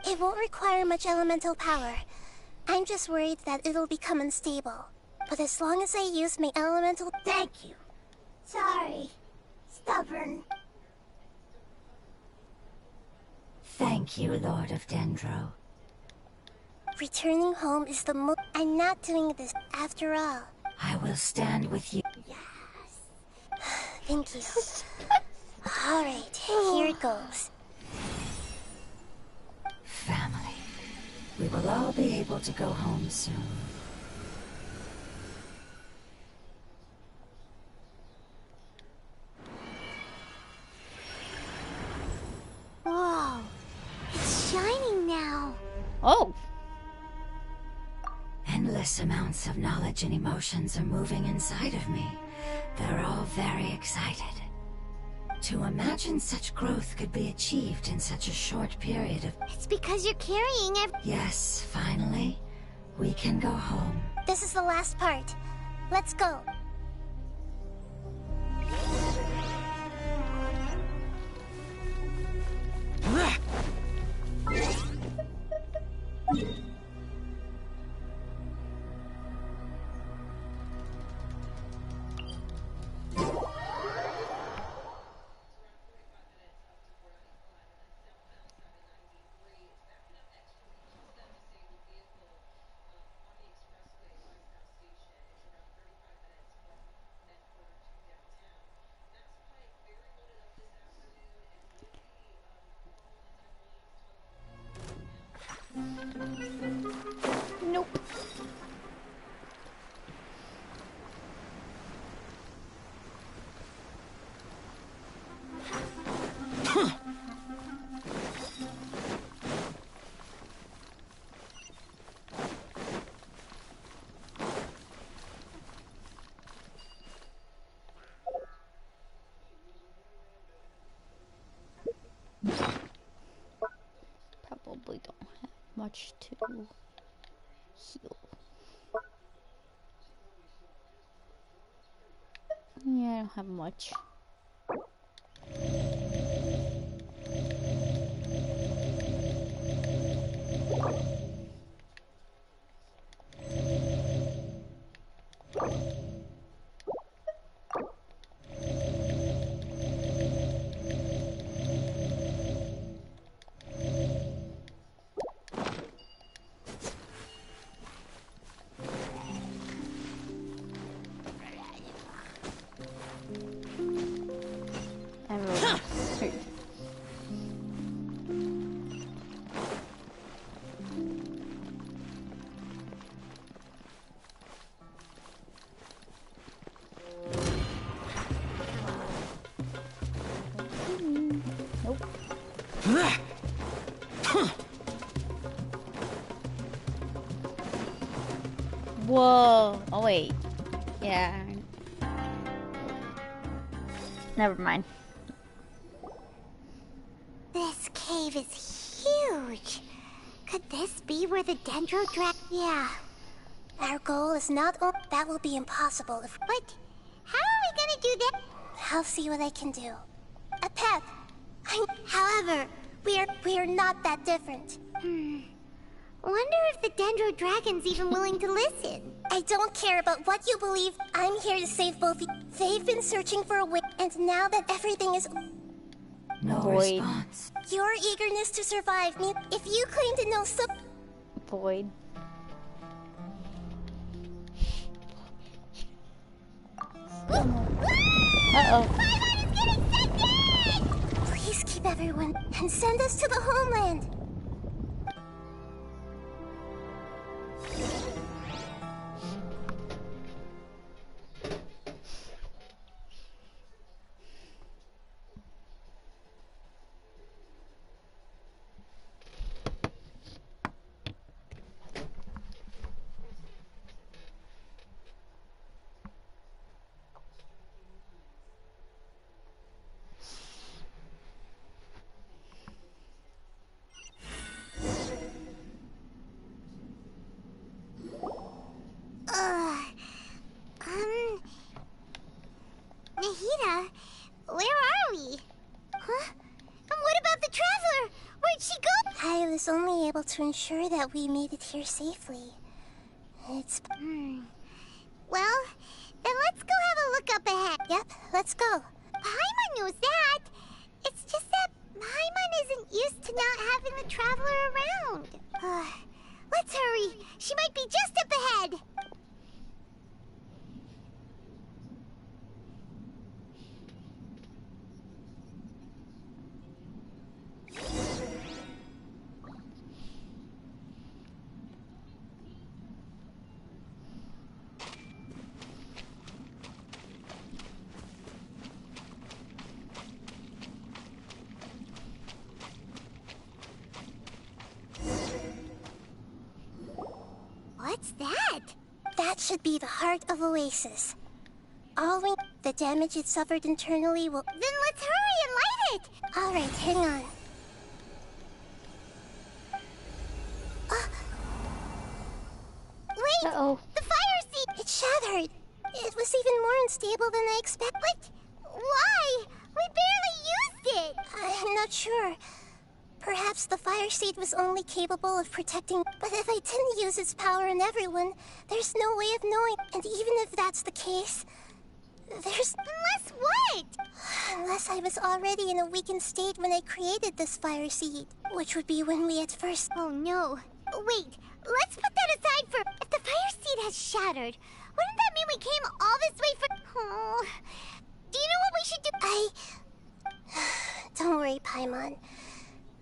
It won't require much elemental power. I'm just worried that it'll become unstable. But as long as I use my elemental... thank you. Sorry. Stubborn. Thank you, Lord of Dendro. Returning home is the most... I'm not doing this after all. I will stand with you. Thank you. Alright, here it goes. Family. We will all be able to go home soon. Whoa. It's shining now. Oh. Endless amounts of knowledge and emotions are moving inside of me. They're all very excited. To imagine such growth could be achieved in such a short period of... It's because you're carrying Yes, finally, we can go home. This is the last part. Let's go. Nope. Probably don't have much to heal. Yeah, I don't have much. Whoa. Oh, wait. Yeah. Never mind. This cave is huge. Could this be where the Dendro Dragon... Yeah. Our goal is not only that will be impossible if. But how are we gonna do that? I'll see what I can do. A pep. However, we're not that different. Wonder if the Dendro Dragon's even willing to listen. I don't care about what you believe. I'm here to save both. They've been searching for a way, and now that everything is. No Void. response. Your eagerness to survive me. If you claim to know some. Void. Uh-oh. Please keep everyone and send us to the homeland. Nahida, where are we? Huh? And what about the Traveler? Where'd she go? I was only able to ensure that we made it here safely. It's. Well, then let's go have a look up ahead. Yep, let's go. Paimon knows that. It's just that Paimon isn't used to not having the Traveler around. Let's hurry. She might be just up ahead. What's that? That should be the heart of Oasis. The damage it suffered internally will. Then let's hurry and light it! Alright, hang on. Wait! Uh-oh. The fire seat! It shattered. It was even more unstable than I expected. But why? We barely used it! I'm not sure. Perhaps the fire seed was only capable of protecting. But if I didn't use its power on everyone, there's no way of knowing. And even if that's the case, there's. Unless what? Unless I was already in a weakened state when I created this fire seed, which would be when we at first. Oh no. Wait, let's put that aside for. If the fire seed has shattered, wouldn't that mean we came all this way for. Oh. Do you know what we should do? Don't worry, Paimon.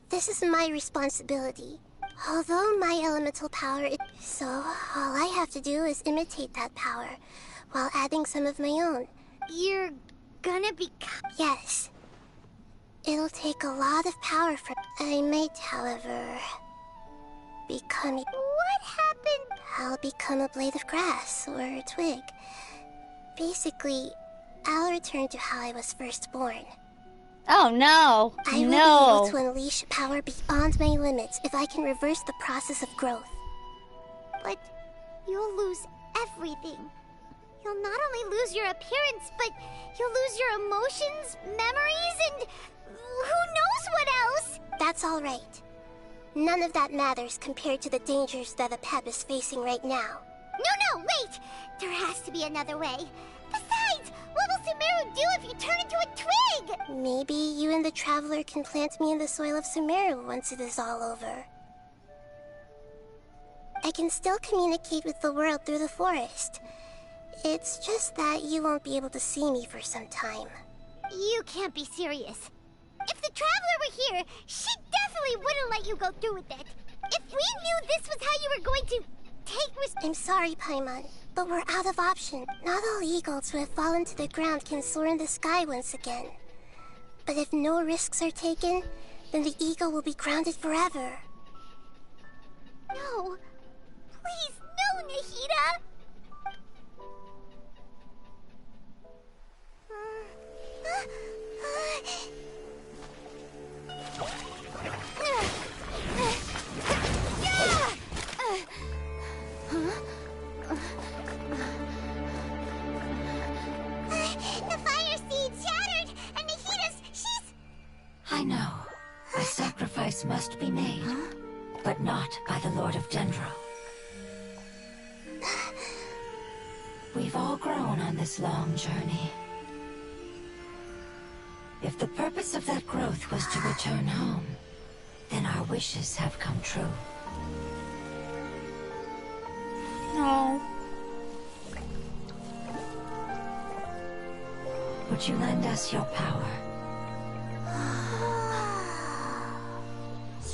This is my responsibility. Although my elemental power is. So, all I have to do is imitate that power, while adding some of my own. You're gonna become. Yes. It'll take a lot of power from. I might, however, become. What happened? I'll become a blade of grass or a twig. Basically, I'll return to how I was first born. Oh no! I will be able to unleash power beyond my limits if I can reverse the process of growth. But you'll lose everything. You'll not only lose your appearance, but you'll lose your emotions, memories, and who knows what else? That's all right. None of that matters compared to the dangers that a Pep is facing right now. No, wait! There has to be another way. Besides, what will Sumeru do if you turn into a twig? Maybe you and the Traveler can plant me in the soil of Sumeru once it is all over. I can still communicate with the world through the forest. It's just that you won't be able to see me for some time. You can't be serious. If the Traveler were here, she definitely wouldn't let you go through with it. If we knew this was how you were going to take I'm sorry, Paimon, but we're out of options. Not all eagles who have fallen to the ground can soar in the sky once again. But if no risks are taken, then the eagle will be grounded forever. No. Please, no, Nahida! Lord of Dendro. We've all grown on this long journey. If the purpose of that growth was to return home, then our wishes have come true. No. Would you lend us your power?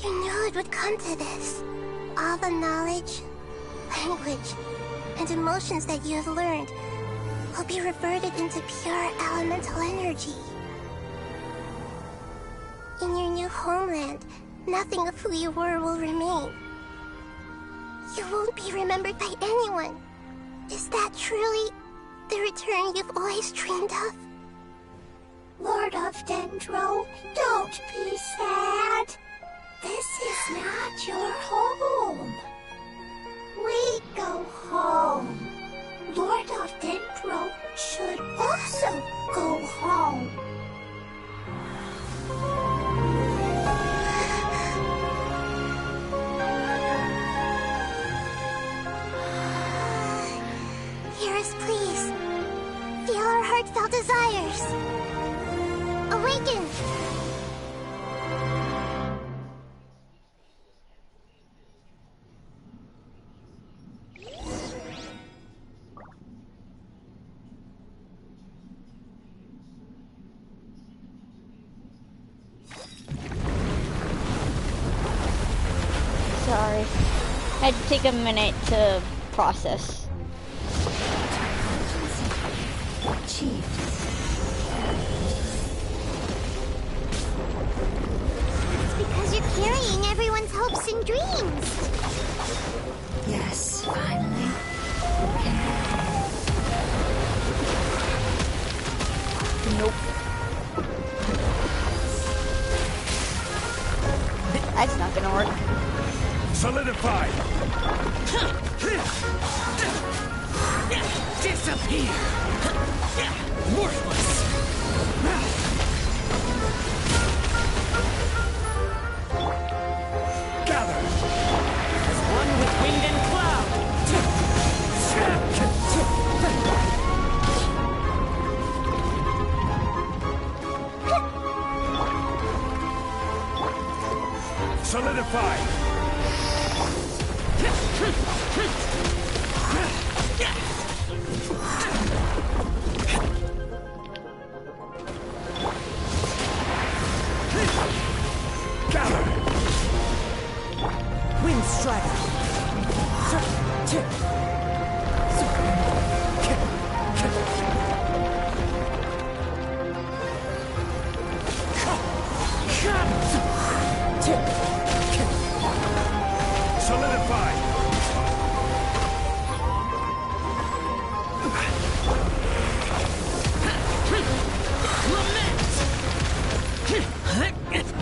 You knew it would come to this. All the knowledge, language, and emotions that you have learned will be reverted into pure elemental energy. In your new homeland, nothing of who you were will remain. You won't be remembered by anyone. Is that truly the return you've always dreamed of? Lord of Dendro, don't be sad. This is not your home. We go home. Lord of Dendro should also go home. Hear us, please. Feel our heartfelt desires. Awaken! Sorry. I had to take a minute to process. Chiefs. It's because you're carrying everyone's hopes and dreams. Yes, finally. Nope. That's not gonna work. Solidify! Disappear! Worthless! Gather! As one with wind and cloud! Solidify! Gather! Wind strider! Solidify! Lament!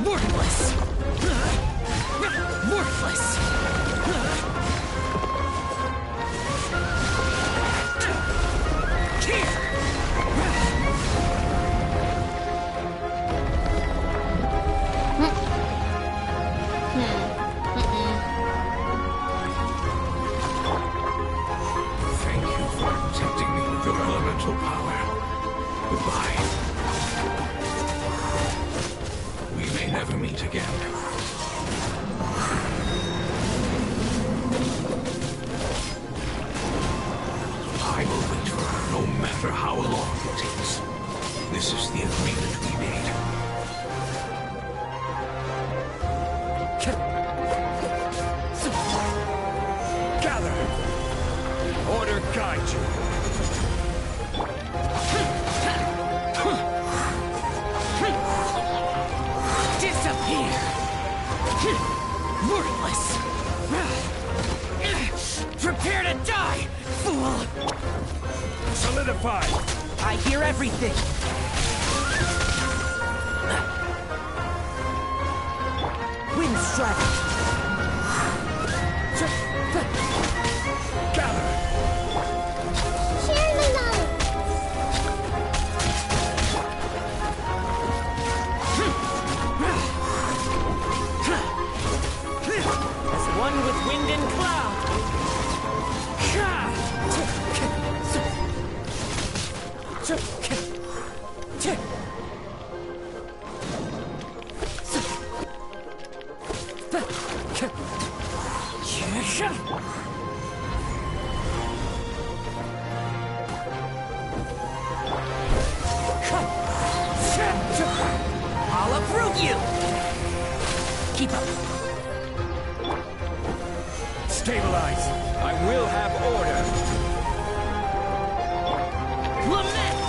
Worthless! Worthless! Thank you for protecting me with your elemental power. Goodbye. We may never meet again. I will wait for her no matter how long it takes. This is the agreement we made. Gather! Order guide you. Disappear! Worthless! Prepare to die, fool! Solidify! I hear everything! Wind strider! Gather! Share the knowledge! As one with wind and I'll uproot you! Keep up. Stabilize. I will have order. Lament!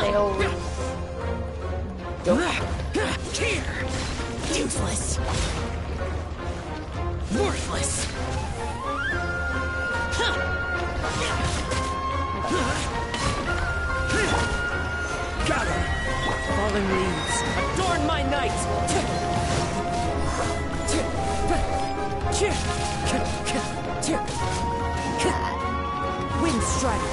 They always Here! Useless! Worthless! Got him. Fallen leaves, adorn my night! Wind strike!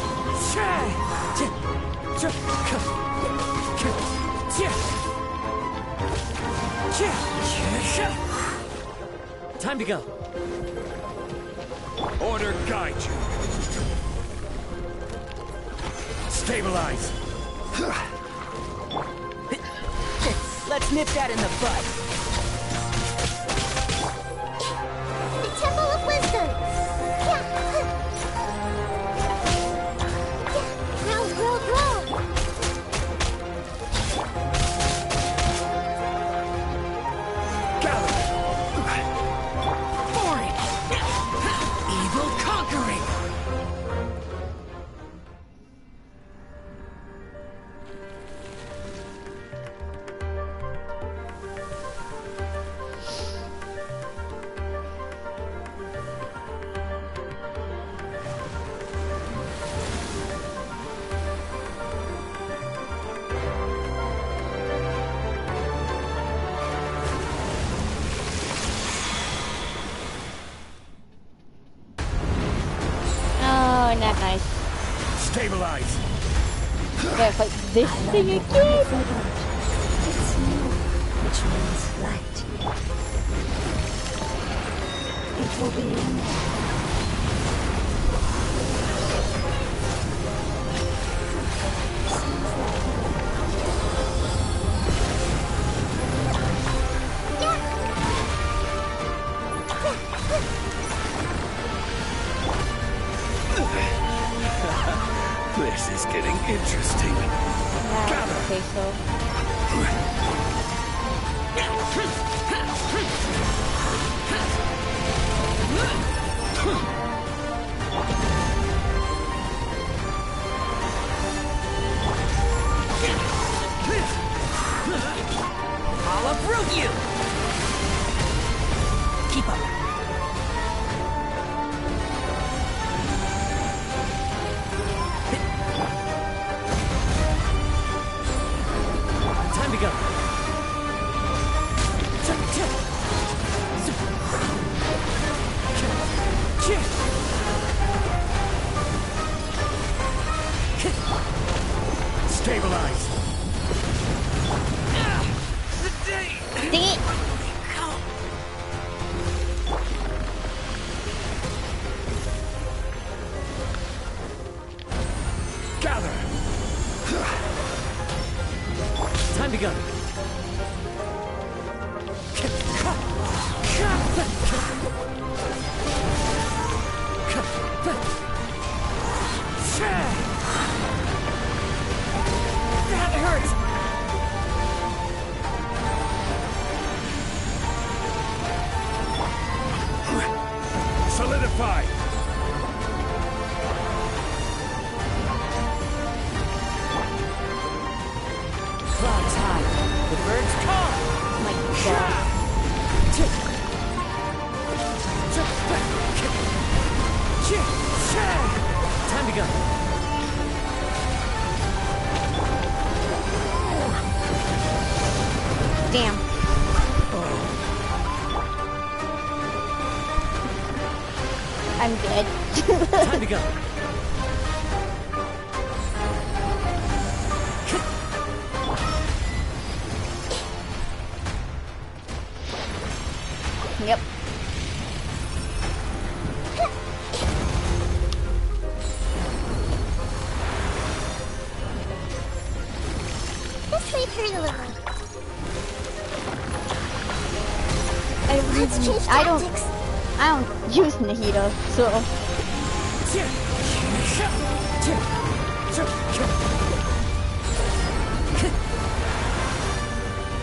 Time to go. Order guide you. Stabilize. Let's nip that in the bud. The Temple of Wisdom! Now grow! Boring! Evil conquering! oh, not nice. Stabilize. Gotta fight this thing again. It's new, which means light. It will be in there. This is getting interesting. Yeah, I think so. I'll uproot you! Keep up. Time to go. Stabilize. Dang it! Gather. Time to go. That hurts. Solidify. Clouds high. The birds call. Oh my god. Time to go. Damn. I'm dead. Time to go. Yep. Let's return a little. I really change I don't tactics. use Nahida, so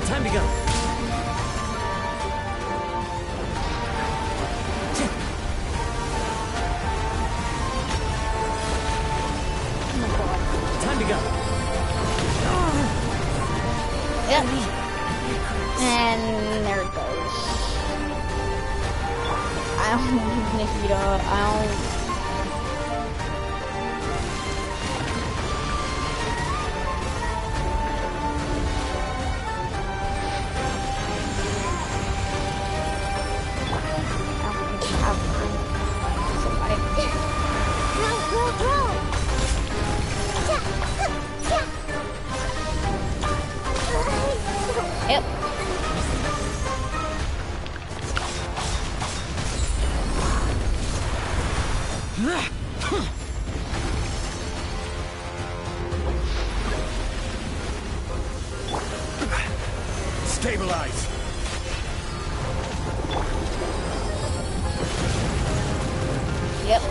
Time to go. Time to go. yep. And there it goes. I don't use Nahida. I don't. Yep. Stabilize. Yep.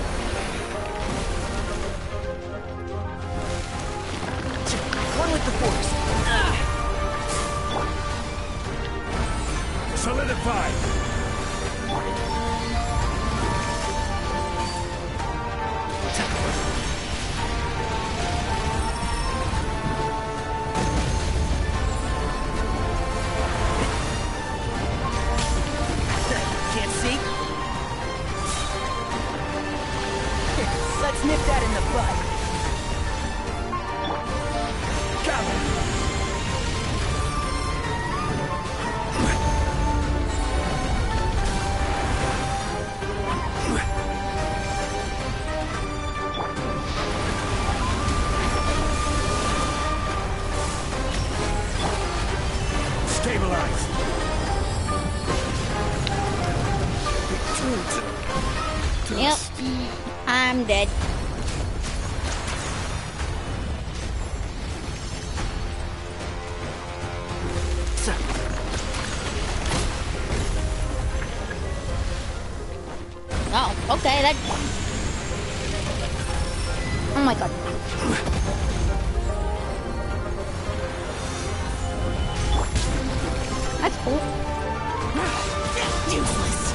One with the force. Solidify. Can't see? Let's nip that in the bud. Gather. Stabilize. Yep. I'm dead. Oh, okay, that. Oh my god. That's cool. Useless.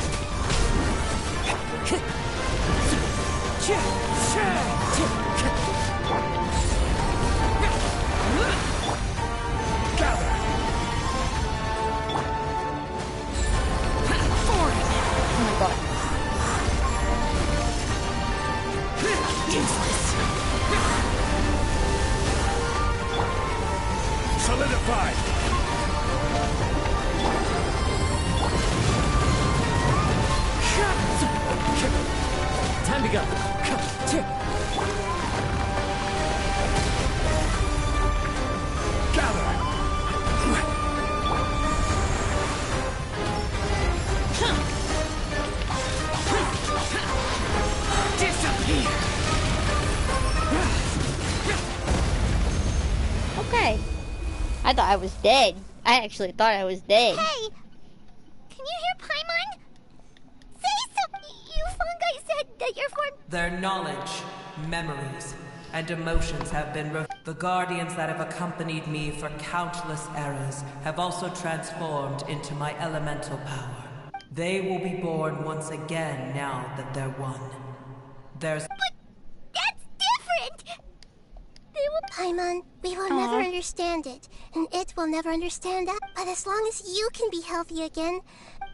Gather. Oh my god. Useless. Solidify. Time to go. Gather. Disappear. Okay. I thought I was dead. I actually thought I was dead. Hey! Can you hear Paimon? Say something! You fungi said that you're for... Their knowledge, memories, and emotions have been the guardians that have accompanied me for countless eras have also transformed into my elemental power. They will be born once again now that they're one. There's... But that's different! They will... Paimon, we will never understand it, and it will never understand us. But as long as you can be healthy again,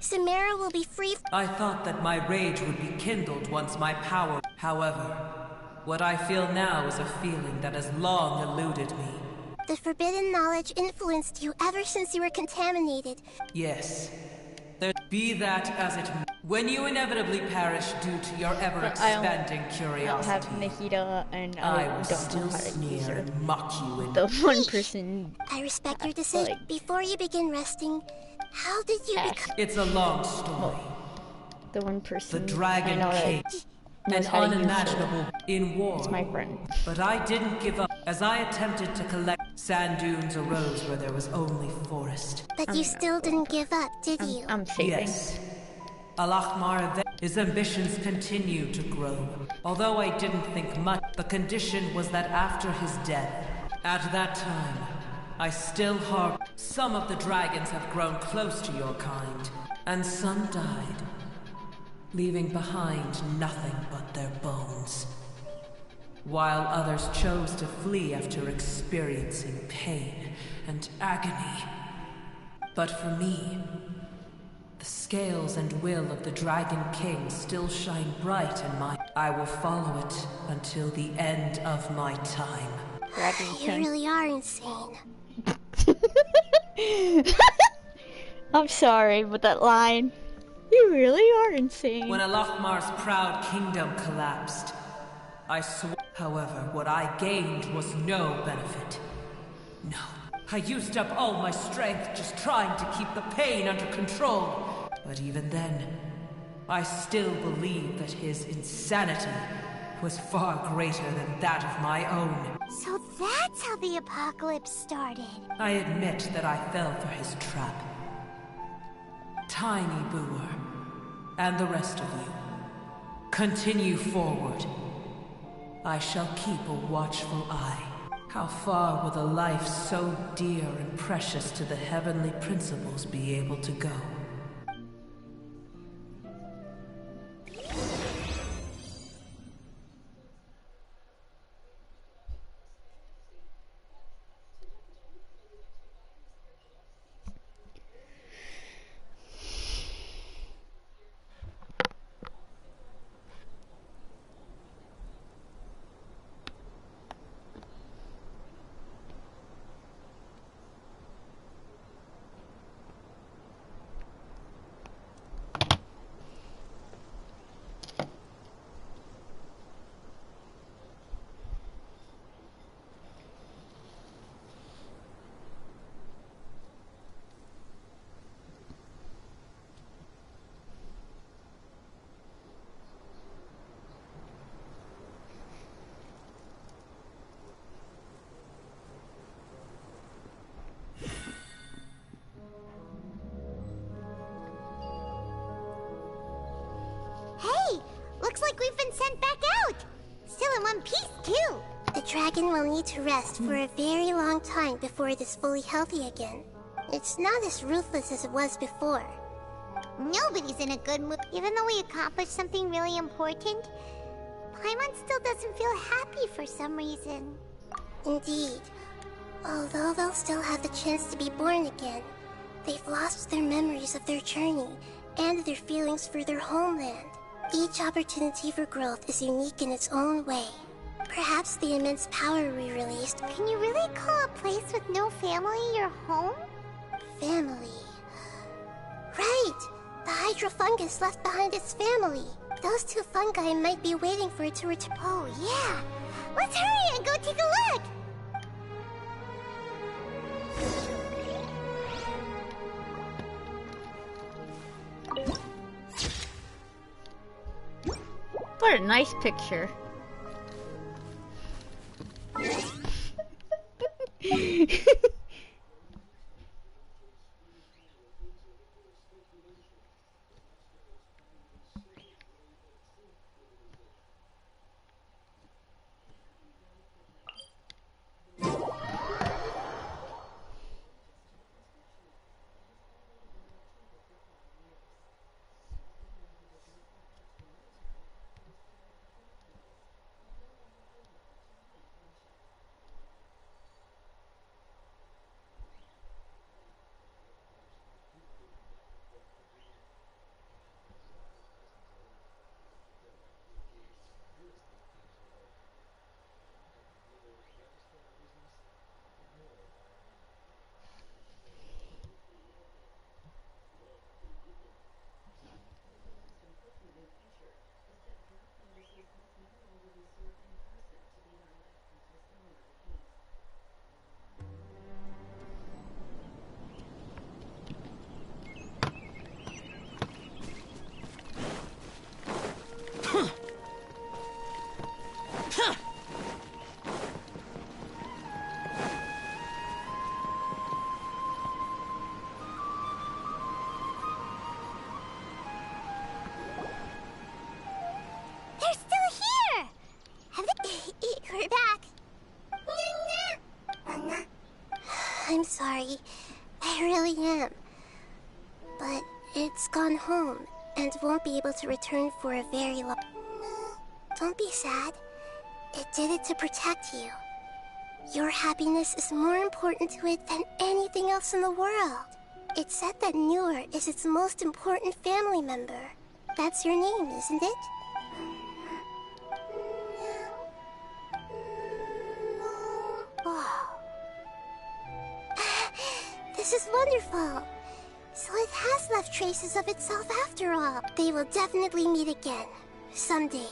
Samara will be free. I thought that my rage would be kindled once my power... However, what I feel now is a feeling that has long eluded me. The forbidden knowledge influenced you ever since you were contaminated. Yes. There be that as it... When you inevitably perish due to your ever-expanding I don't curiosity, have Nahida, and I I will don't know still how to use sneer her. and mock you in... The one person. I respect your decision. Before you begin resting, how did you become... It's a long story. The one person. The I dragon know came, that knows an how to use her. unimaginable in war. It's my friend. But I didn't give up. As I attempted to collect, sand dunes arose where there was only forest. But you still didn't give up, did you? I'm saving. Yes. Alachmar, his ambitions continued to grow. Although I didn't think much, the condition was that after his death, at that time, I still harbored. Some of the dragons have grown close to your kind, and some died, leaving behind nothing but their bones. While others chose to flee after experiencing pain and agony. But for me, the scales and will of the Dragon King still shine bright in my... I will follow it until the end of my time. Dragon You King. really are insane. I'm sorry, but that line, you really are insane. When Alachmar's proud kingdom collapsed, I swore. However, what I gained was no benefit. No. I used up all my strength just trying to keep the pain under control. But even then, I still believe that his insanity was far greater than that of my own. So that's how the apocalypse started. I admit that I fell for his trap. Tiny Boer, and the rest of you, continue forward. I shall keep a watchful eye. How far will a life so dear and precious to the heavenly principles be able to go? Hey! Looks like we've been sent back out! Still in one piece, too! The dragon will need to rest for a very long time before it is fully healthy again. It's not as ruthless as it was before. Nobody's in a good mood. Even though we accomplished something really important, Paimon still doesn't feel happy for some reason. Indeed. Although they'll still have the chance to be born again, they've lost their memories of their journey and their feelings for their homeland. Each opportunity for growth is unique in its own way. Perhaps the immense power we released... Can you really call a place with no family your home? Family... Right! The hydrofungus left behind its family. Those two fungi might be waiting for it to return. Oh, yeah! Let's hurry and go take a look! What a nice picture. sorry. I really am. But it's gone home and won't be able to return for a very long... Don't be sad. It did it to protect you. Your happiness is more important to it than anything else in the world. It's said that Newer is its most important family member. That's your name, isn't it? Oh. This is wonderful. So it has left traces of itself after all. They will definitely meet again. Someday.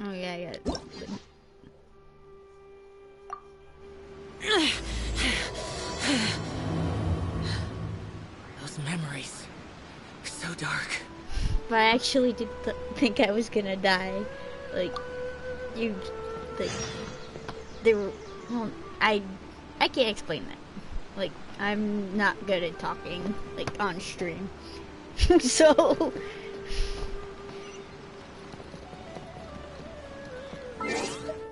Oh yeah, yeah. Those memories. So dark. But I actually did think I was gonna die. Like, you, like, there were, well, I can't explain that. Like, I'm not good at talking, like, on stream. So,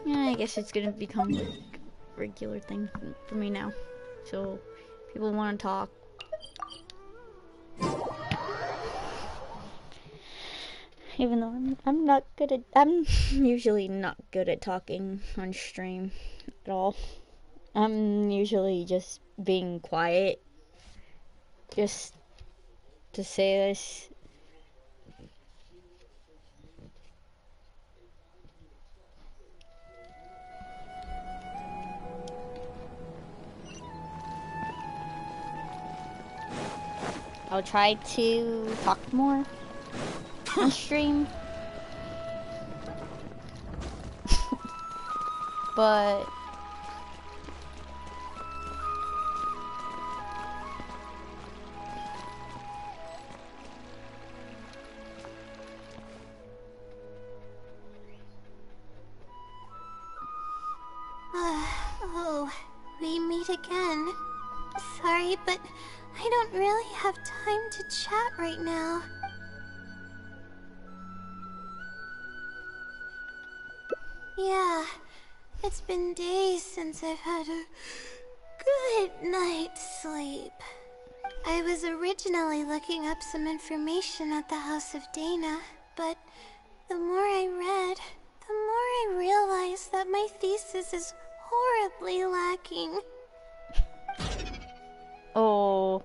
yeah, I guess it's gonna become like a regular thing for me now. So, people want to talk. Even though I'm usually not good at talking on stream at all. I'm usually just being quiet, just to say this. I'll try to talk more on stream. But Oh, we meet again. Sorry, but I don't really have time to chat right now. Yeah, it's been days since I've had a good night's sleep. I was originally looking up some information at the House of Dana, but the more I read, the more I realized that my thesis is horribly lacking. oh,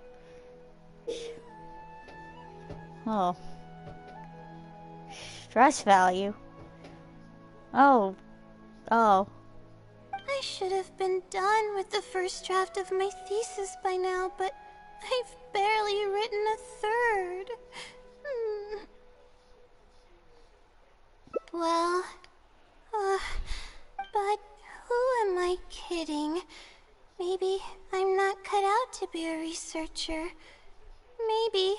stress value. Oh. I should have been done with the first draft of my thesis by now, but I've barely written a third. Well, but who am I kidding? Maybe I'm not cut out to be a researcher. Maybe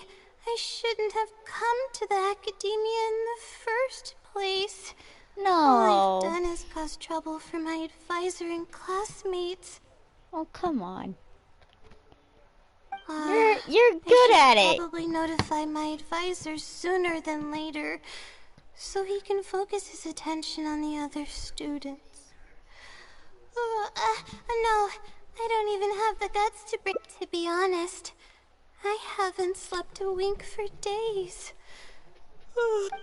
I shouldn't have come to the academia in the first place. No. All I've done is cause trouble for my advisor and classmates. Oh, come on. You're good at it. Probably notify my advisor sooner than later, so he can focus his attention on the other students. No, I don't even have the guts to break. To be honest, I haven't slept a wink for days.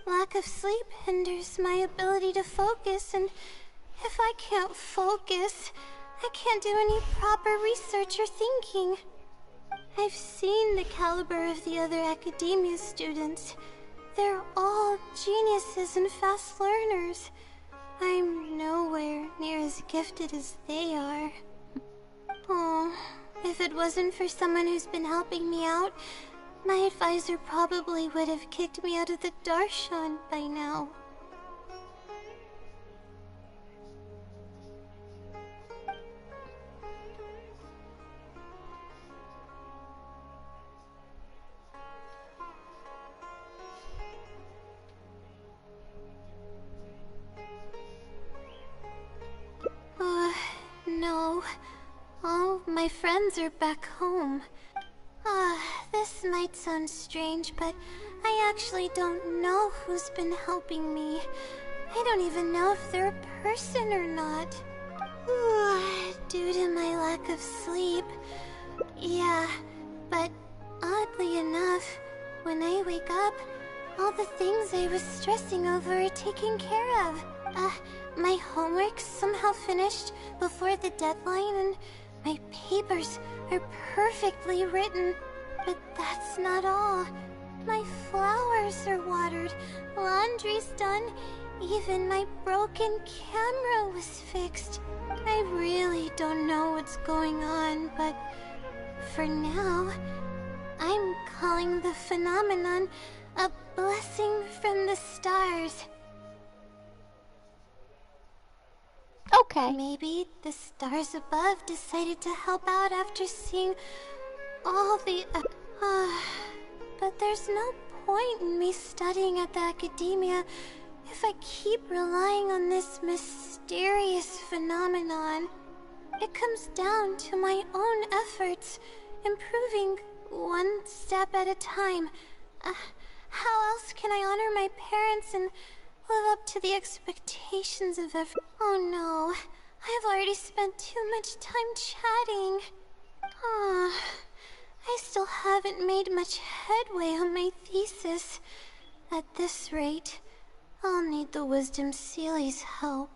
Lack of sleep hinders my ability to focus, and if I can't focus, I can't do any proper research or thinking. I've seen the caliber of the other academia students. They're all geniuses and fast learners. I'm nowhere near as gifted as they are. Oh, if it wasn't for someone who's been helping me out, my advisor probably would have kicked me out of the Darshan by now. No. All my friends are back home. This might sound strange, but I actually don't know who's been helping me. I don't even know if they're a person or not. Due to my lack of sleep. Yeah, but oddly enough, when I wake up, all the things I was stressing over are taken care of. My homework's somehow finished before the deadline, and my papers are perfectly written. But that's not all. My flowers are watered, laundry's done, even my broken camera was fixed. I really don't know what's going on, but for now, I'm calling the phenomenon a blessing from the stars. Okay. Maybe the stars above decided to help out after seeing all the... but there's no point in me studying at the academia if I keep relying on this mysterious phenomenon. It comes down to my own efforts, improving one step at a time. How else can I honor my parents and live up to the expectations of everyone? Oh no, I've already spent too much time chatting. I still haven't made much headway on my thesis. At this rate, I'll need the Wisdom Sealy's help.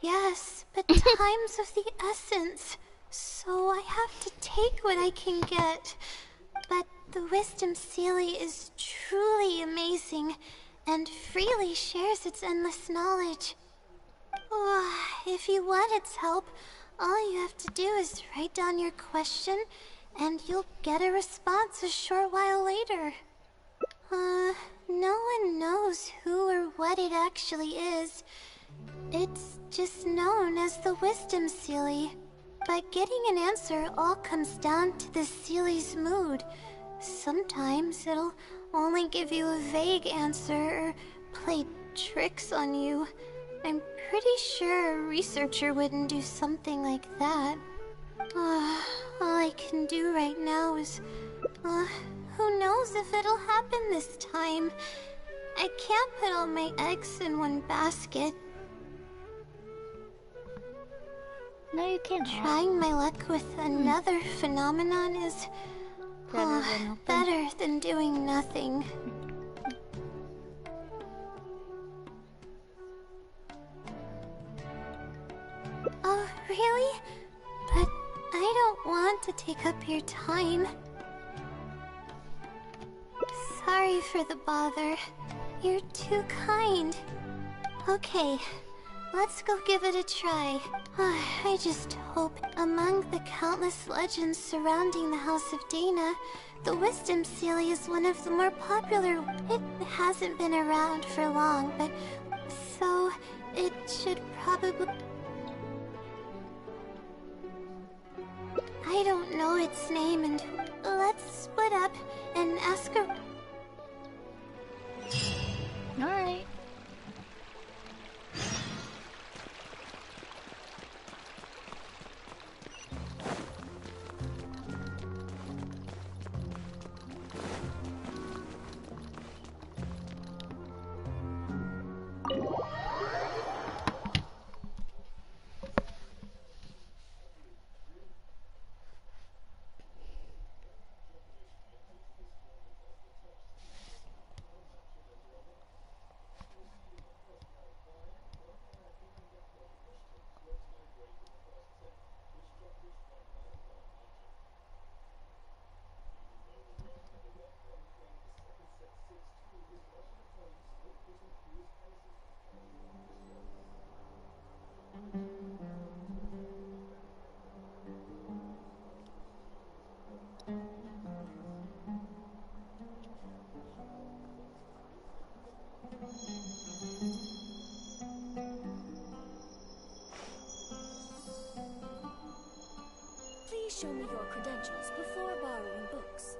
Yes, but time's of the essence, so I have to take what I can get. But the Wisdom Sealy is truly amazing, and freely shares its endless knowledge. If you want its help, all you have to do is write down your question, and you'll get a response a short while later. No one knows who or what it actually is. It's just known as the Wisdom Sealy. But getting an answer all comes down to the Sealy's mood. Sometimes it'll only give you a vague answer or play tricks on you. I'm pretty sure a researcher wouldn't do something like that. All I can do right now is... who knows if it'll happen this time? I can't put all my eggs in one basket. No, you can't. Trying my luck with another phenomenon is... better than doing nothing. Oh, really? But I don't want to take up your time. Sorry for the bother. You're too kind. Okay, let's go give it a try. I just hope among the countless legends surrounding the House of Dana, the Wisdom Sealy is one of the more popular. It hasn't been around for long, but so it should probably... I don't know its name, and let's split up and ask her. Alright. show me your credentials before borrowing books.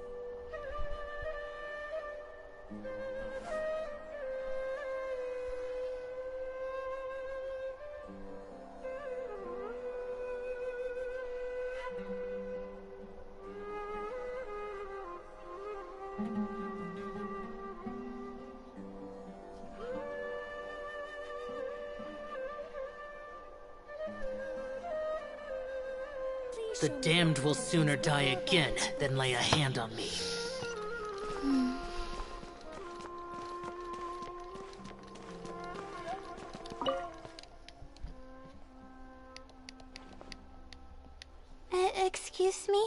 The damned will sooner die again than lay a hand on me. Excuse me?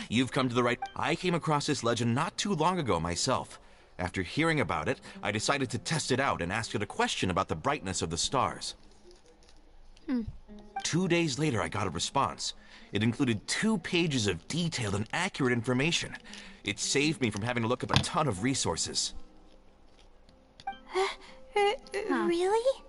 You've come to the right... I came across this legend not too long ago myself. After hearing about it, I decided to test it out and asked it a question about the brightness of the stars. 2 days later, I got a response. It included 2 pages of detailed and accurate information. It saved me from having to look up a ton of resources. Really?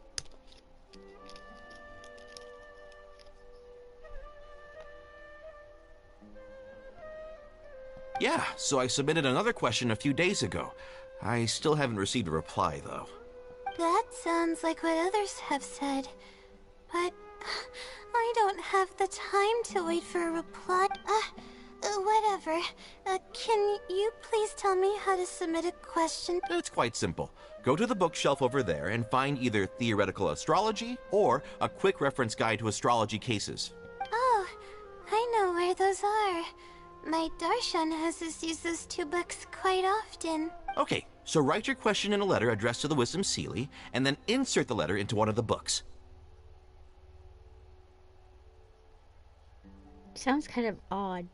Yeah, so I submitted another question a few days ago. I still haven't received a reply, though. That sounds like what others have said. But I don't have the time to wait for a reply. Whatever. Can you please tell me how to submit a question? It's quite simple. Go to the bookshelf over there and find either Theoretical Astrology or a quick reference guide to astrology cases. Oh, I know where those are. My Darshan has us use those 2 books quite often. Okay, so write your question in a letter addressed to the Wisdom Seelie, and then insert the letter into one of the books. Sounds kind of odd.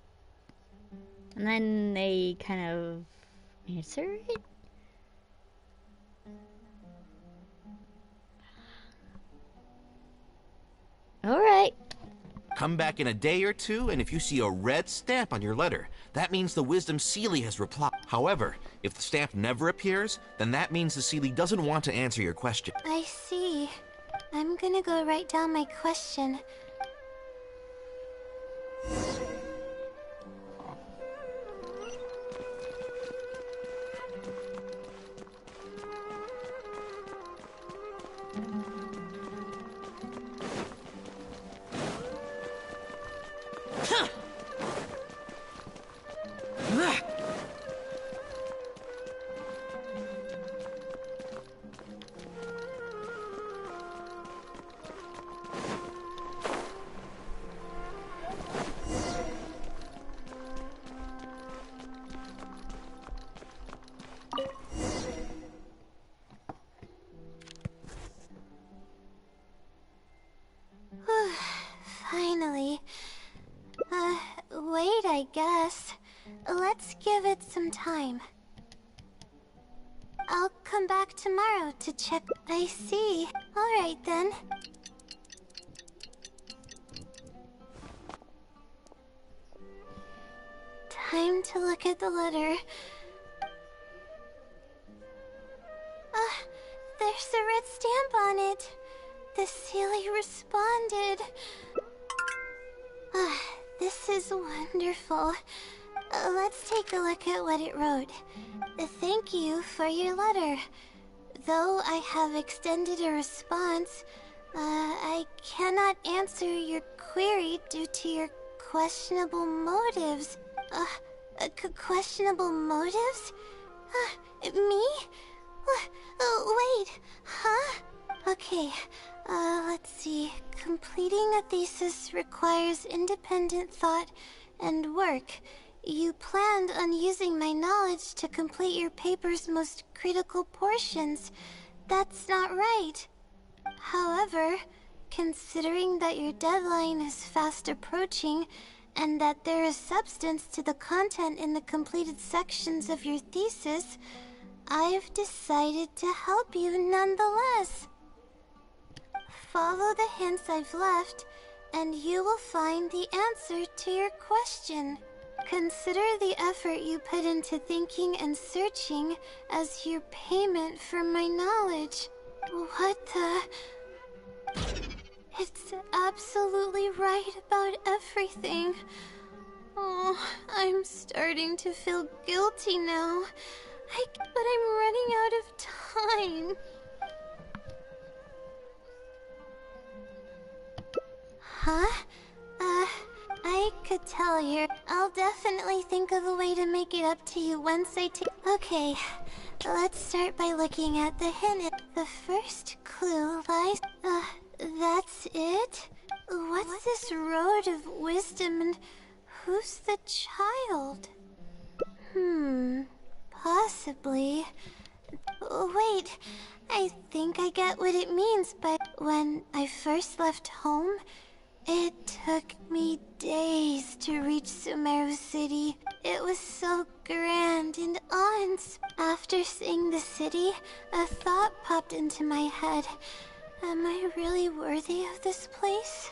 And then they kind of answer it? Alright. Come back in a day or 2, and if you see a red stamp on your letter, that means the Wisdom Seelie has replied. However, if the stamp never appears, then that means the Seelie doesn't want to answer your question. I see. I'm gonna go write down my question. Finally. Wait, I guess. Let's give it some time. I'll come back tomorrow to check. I see. Alright then. Time to look at the letter. There's a red stamp on it. The Seelie responded. This is wonderful. Let's take a look at what it wrote. Thank you for your letter. Though I have extended a response, I cannot answer your query due to your questionable motives. Questionable motives? Me? Wait, huh? Okay, let's see. Completing a thesis requires independent thought and work. You planned on using my knowledge to complete your paper's most critical portions. That's not right. However, considering that your deadline is fast approaching, and that there is substance to the content in the completed sections of your thesis, I've decided to help you nonetheless. Follow the hints I've left, and you will find the answer to your question. Consider the effort you put into thinking and searching as your payment for my knowledge. What the... It's absolutely right about everything. Oh, I'm starting to feel guilty now. But I'm running out of time. Huh? I could tell you. I'll definitely think of a way to make it up to you once I take. Okay, let's start by looking at the hint. The first clue lies. That's it? What's this road of wisdom and who's the child? Possibly. Wait, I think I get what it means, but when I first left home, it took me days to reach Sumeru City. It was so grand and after seeing the city, a thought popped into my head. Am I really worthy of this place?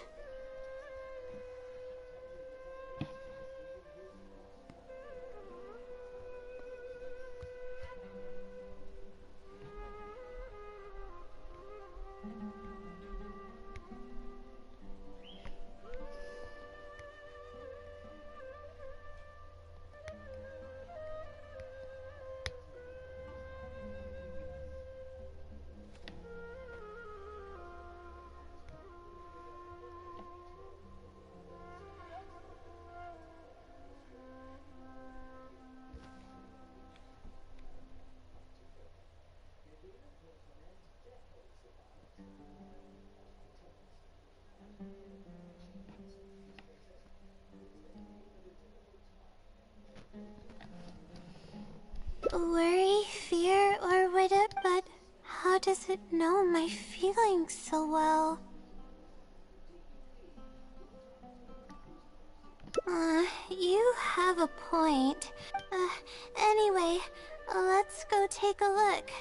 Worry, fear, or whatever, but how does it know my feelings so well? You have a point. Anyway, let's go take a look.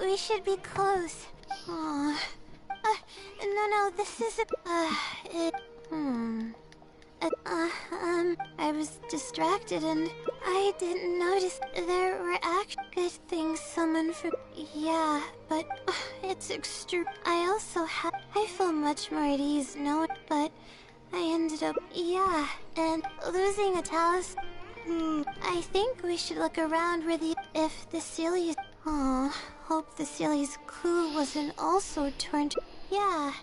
we should be close. Aw. No, this isn't, I was distracted and I didn't notice there were actually good things summoned from. Yeah, but it's extreme. I feel much more at ease knowing, but I ended up, yeah, and losing a talus. I think we should look around where if the Celia's. Aw, hope the Celia's clue wasn't also torn. Yeah.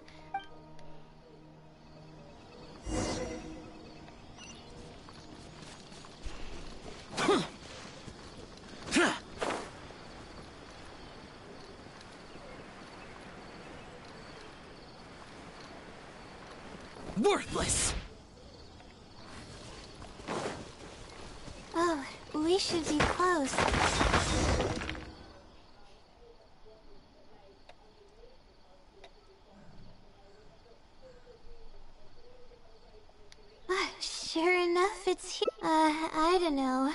Worthless! Oh, we should be close. Sure enough, it's here. I don't know.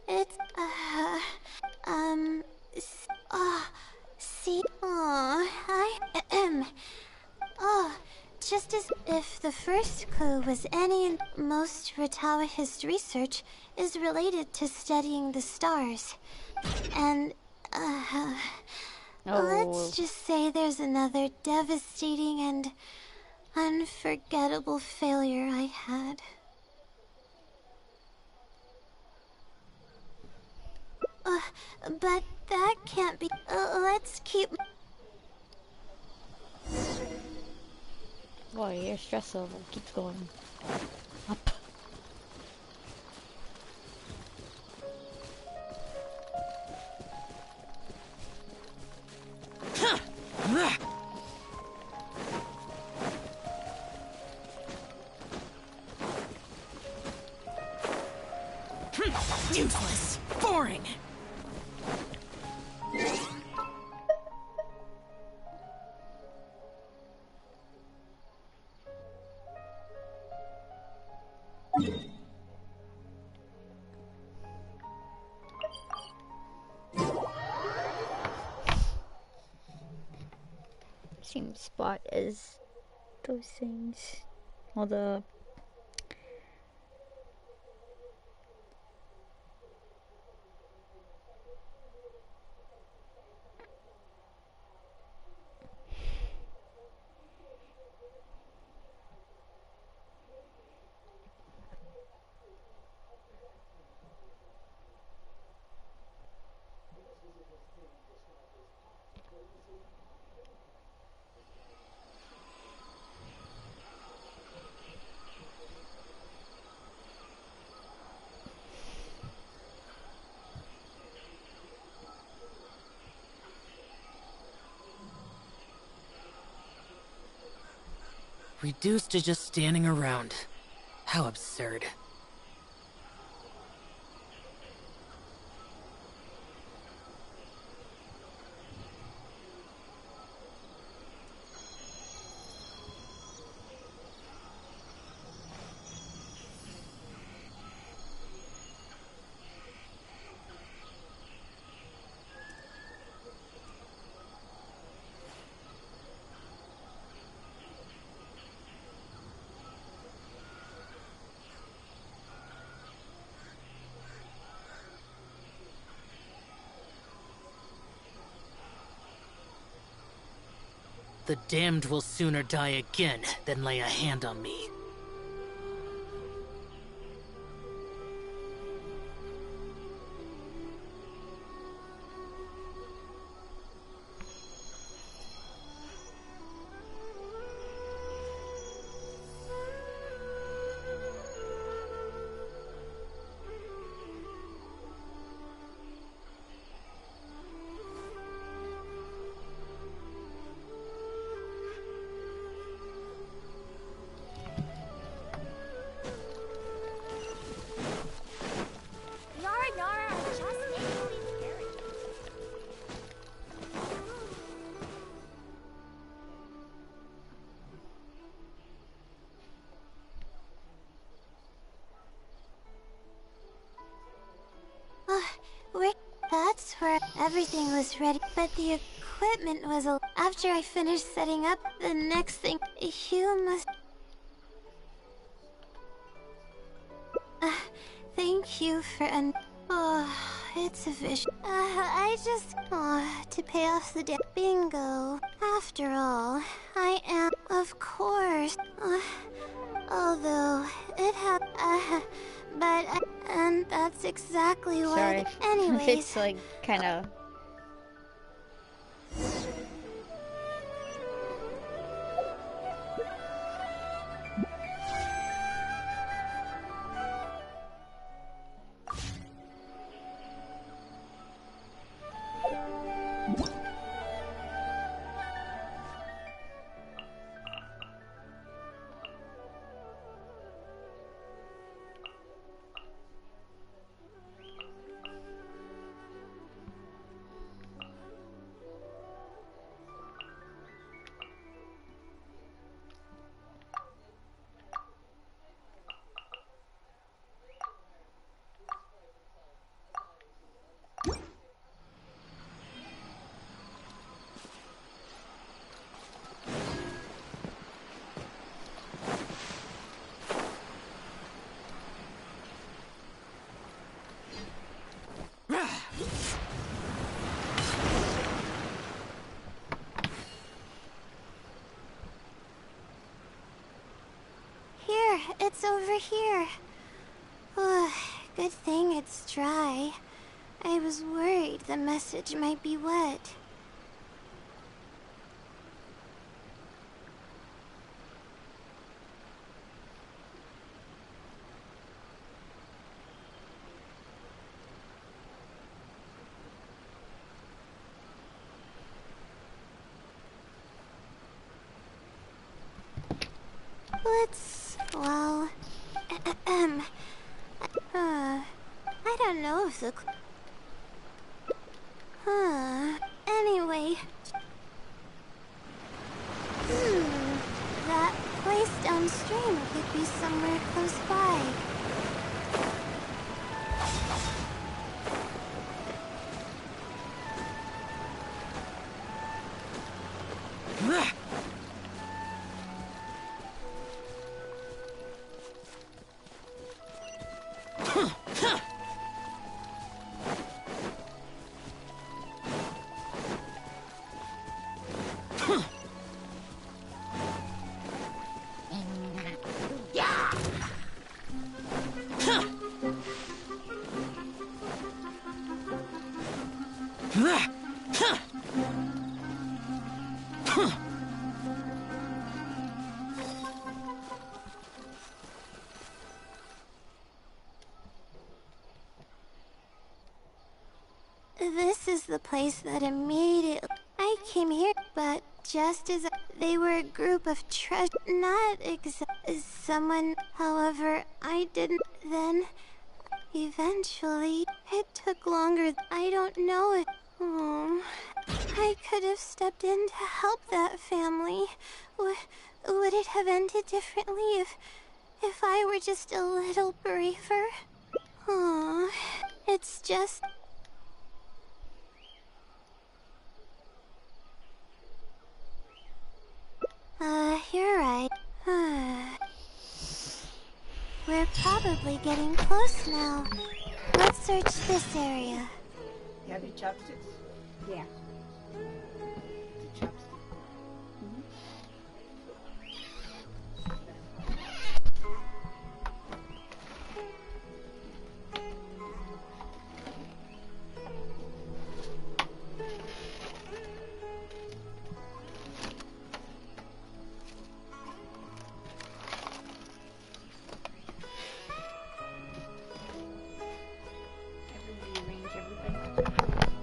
It's, see, just as if the first clue was any. Most Ratawa history research is related to studying the stars. And, let's just say there's another devastating and unforgettable failure I had. But that can't be. Let's keep. Boy, your stress level keeps going up. Useless! Boring! Same spot as those things. All the Reduced to just standing around. How absurd. The damned will sooner die again than lay a hand on me. where everything was ready, but the equipment was after I finished setting up, the next thing, you must... thank you for oh, it's a vision. I just... to pay off the debt. Bingo. After all, I am... Of course. Although, it had... but... and that's exactly what... Sorry. Anyways... It's like, kinda... Here, it's over here. Good thing it's dry. I was worried the message might be wet. Let's... well... I don't know if the... Anyway... That place downstream could be somewhere close by. This is the place that immediately... I came here, but just as they were a group of not someone... However, I didn't then... Eventually, it took longer. I don't know it. I could have stepped in to help that family. Would it have ended differently if I were just a little braver? It's just... you're right. We're probably getting close now. Let's search this area. You have your chopsticks? Yeah.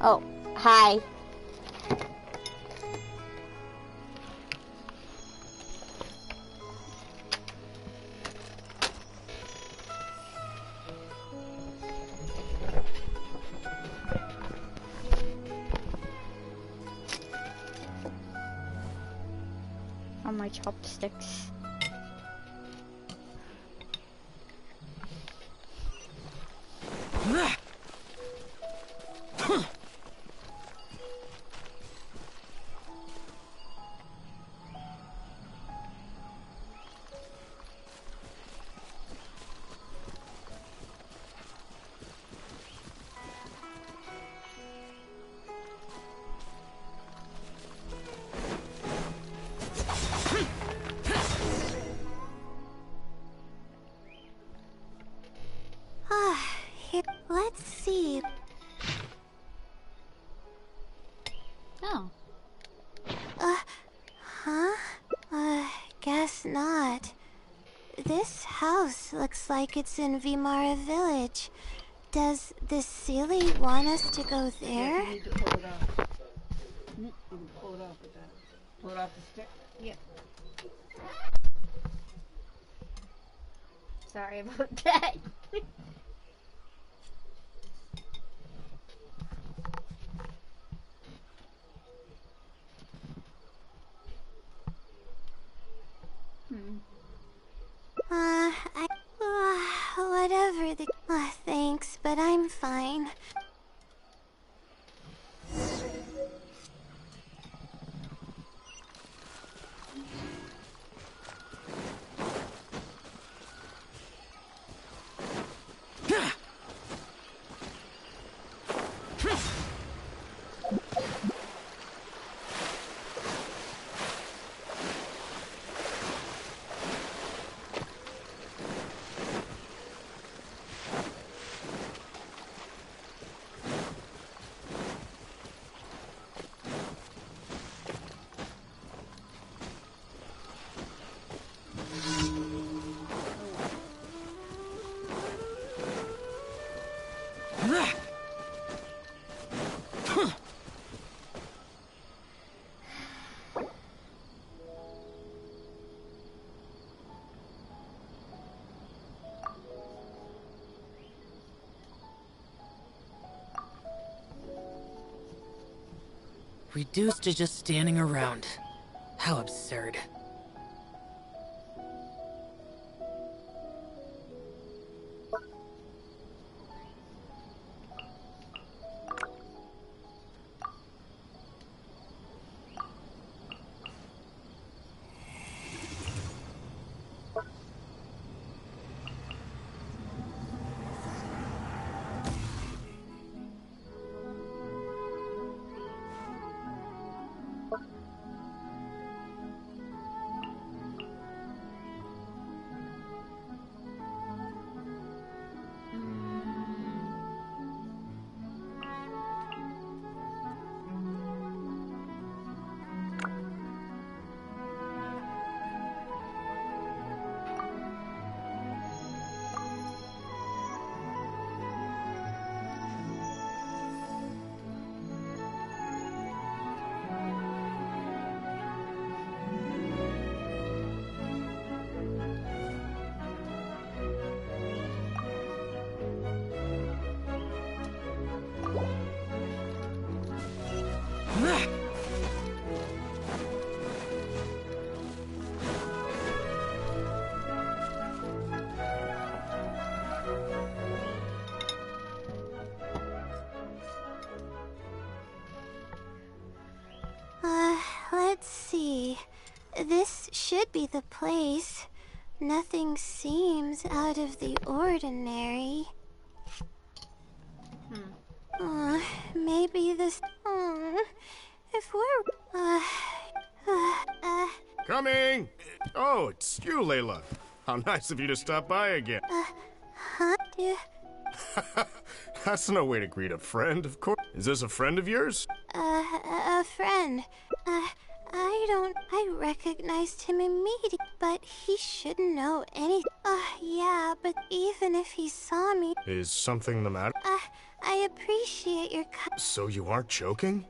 Oh, hi. On my chopsticks. This house looks like it's in Vimara Village. Does the Sealy want us to go there? You need to pull it off. You can pull it off with that. Pull it off the stick? Yep. Sorry about that. Whatever the... thanks, but I'm fine. Reduced to just standing around. How absurd. Let's see. This should be the place. Nothing seems out of the ordinary. Maybe this... if we're... Coming! Oh, it's you, Layla. How nice of you to stop by again. Huh? That's no way to greet a friend, of course. Is this a friend of yours? A friend. I recognized him immediately, but he shouldn't know any... yeah, but even if he saw me... Is something the matter? I appreciate your... So you aren't joking?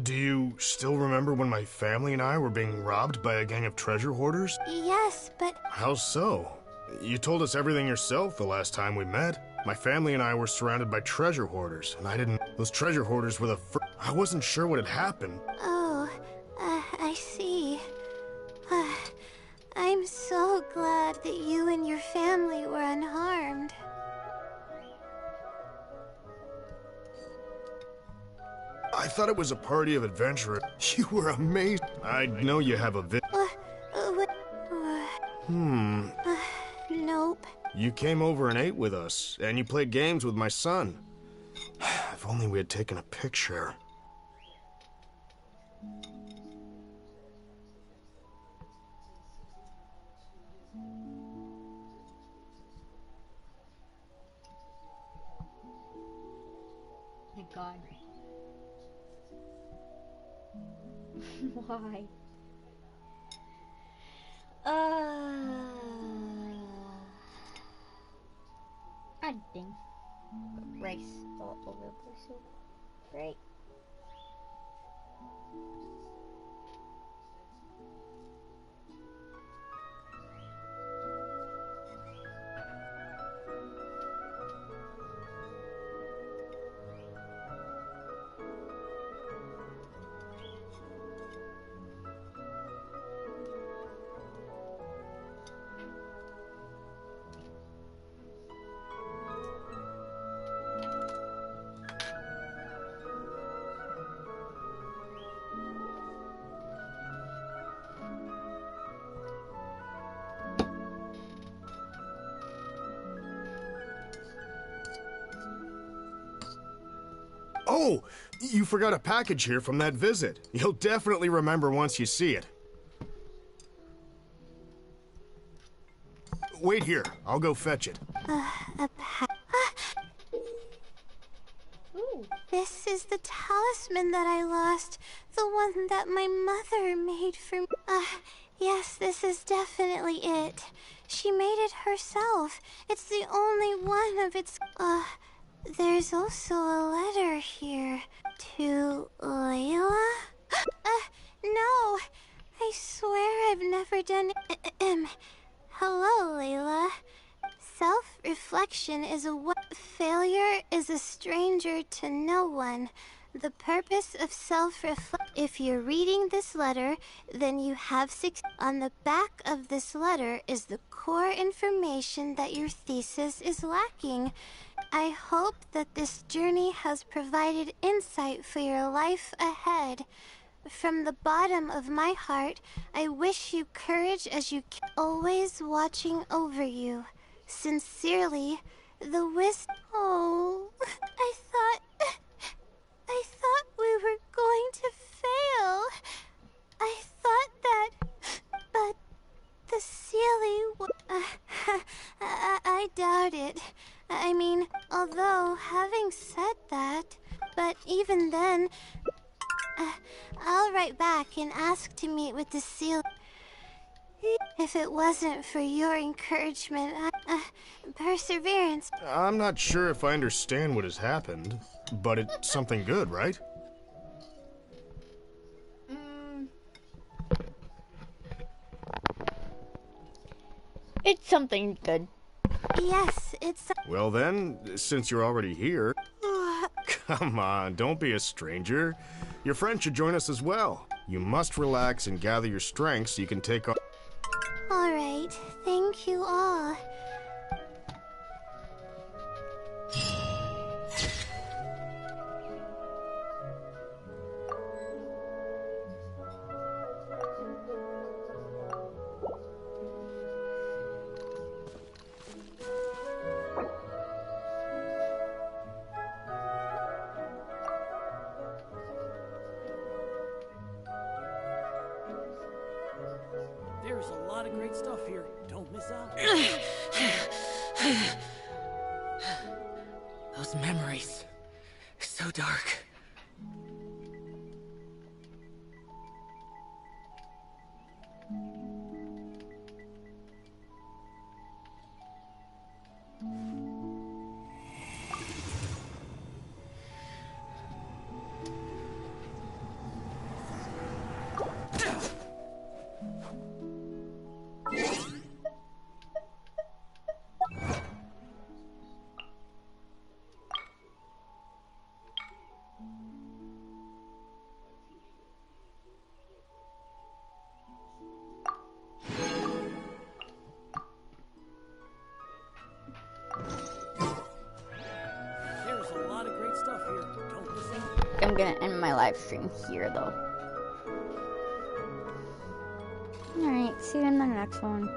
Do you still remember when my family and I were being robbed by a gang of treasure hoarders? Yes, but... How so? You told us everything yourself the last time we met. My family and I were surrounded by treasure hoarders, and I didn't... Those treasure hoarders were the I wasn't sure what had happened. Oh, I see. I'm so glad that you and your family were unharmed. I thought it was a party of adventurers. You were amazing. I know you have a Nope. You came over and ate with us, and you played games with my son. If only we had taken a picture. Thank God. Why? tempting. Rice all over the place. So great. Oh, you forgot a package here from that visit. You'll definitely remember once you see it. Wait here. I'll go fetch it. This is the talisman that I lost. The one that my mother made for me. Yes, this is definitely it. She made it herself. It's the only one of its... There's also a letter here. To Layla? No. I swear I've never done... Hello, Layla. Self-reflection is a... Failure is a stranger to no one. The purpose of self-reflection... If you're reading this letter, then you have six... On the back of this letter is the core information that your thesis is lacking. I hope that this journey has provided insight for your life ahead. From the bottom of my heart, I wish you courage as you always watching over you. Sincerely, the Oh, I thought we were going to fail. I thought that, but the Sealy I doubt it. I mean, although having said that, but even then, I'll write back and ask to meet with the Sealy. If it wasn't for your encouragement, perseverance. I'm not sure if I understand what has happened, but it's something good, right? It's something good. Yes, it's... Well then, since you're already here... Come on, don't be a stranger. Your friend should join us as well. You must relax and gather your strength so you can take on... All right, thank you all. There's a lot of great stuff here. Don't miss out. Those memories. So dark. I'm gonna end my live stream here though. Alright, see you in the next one.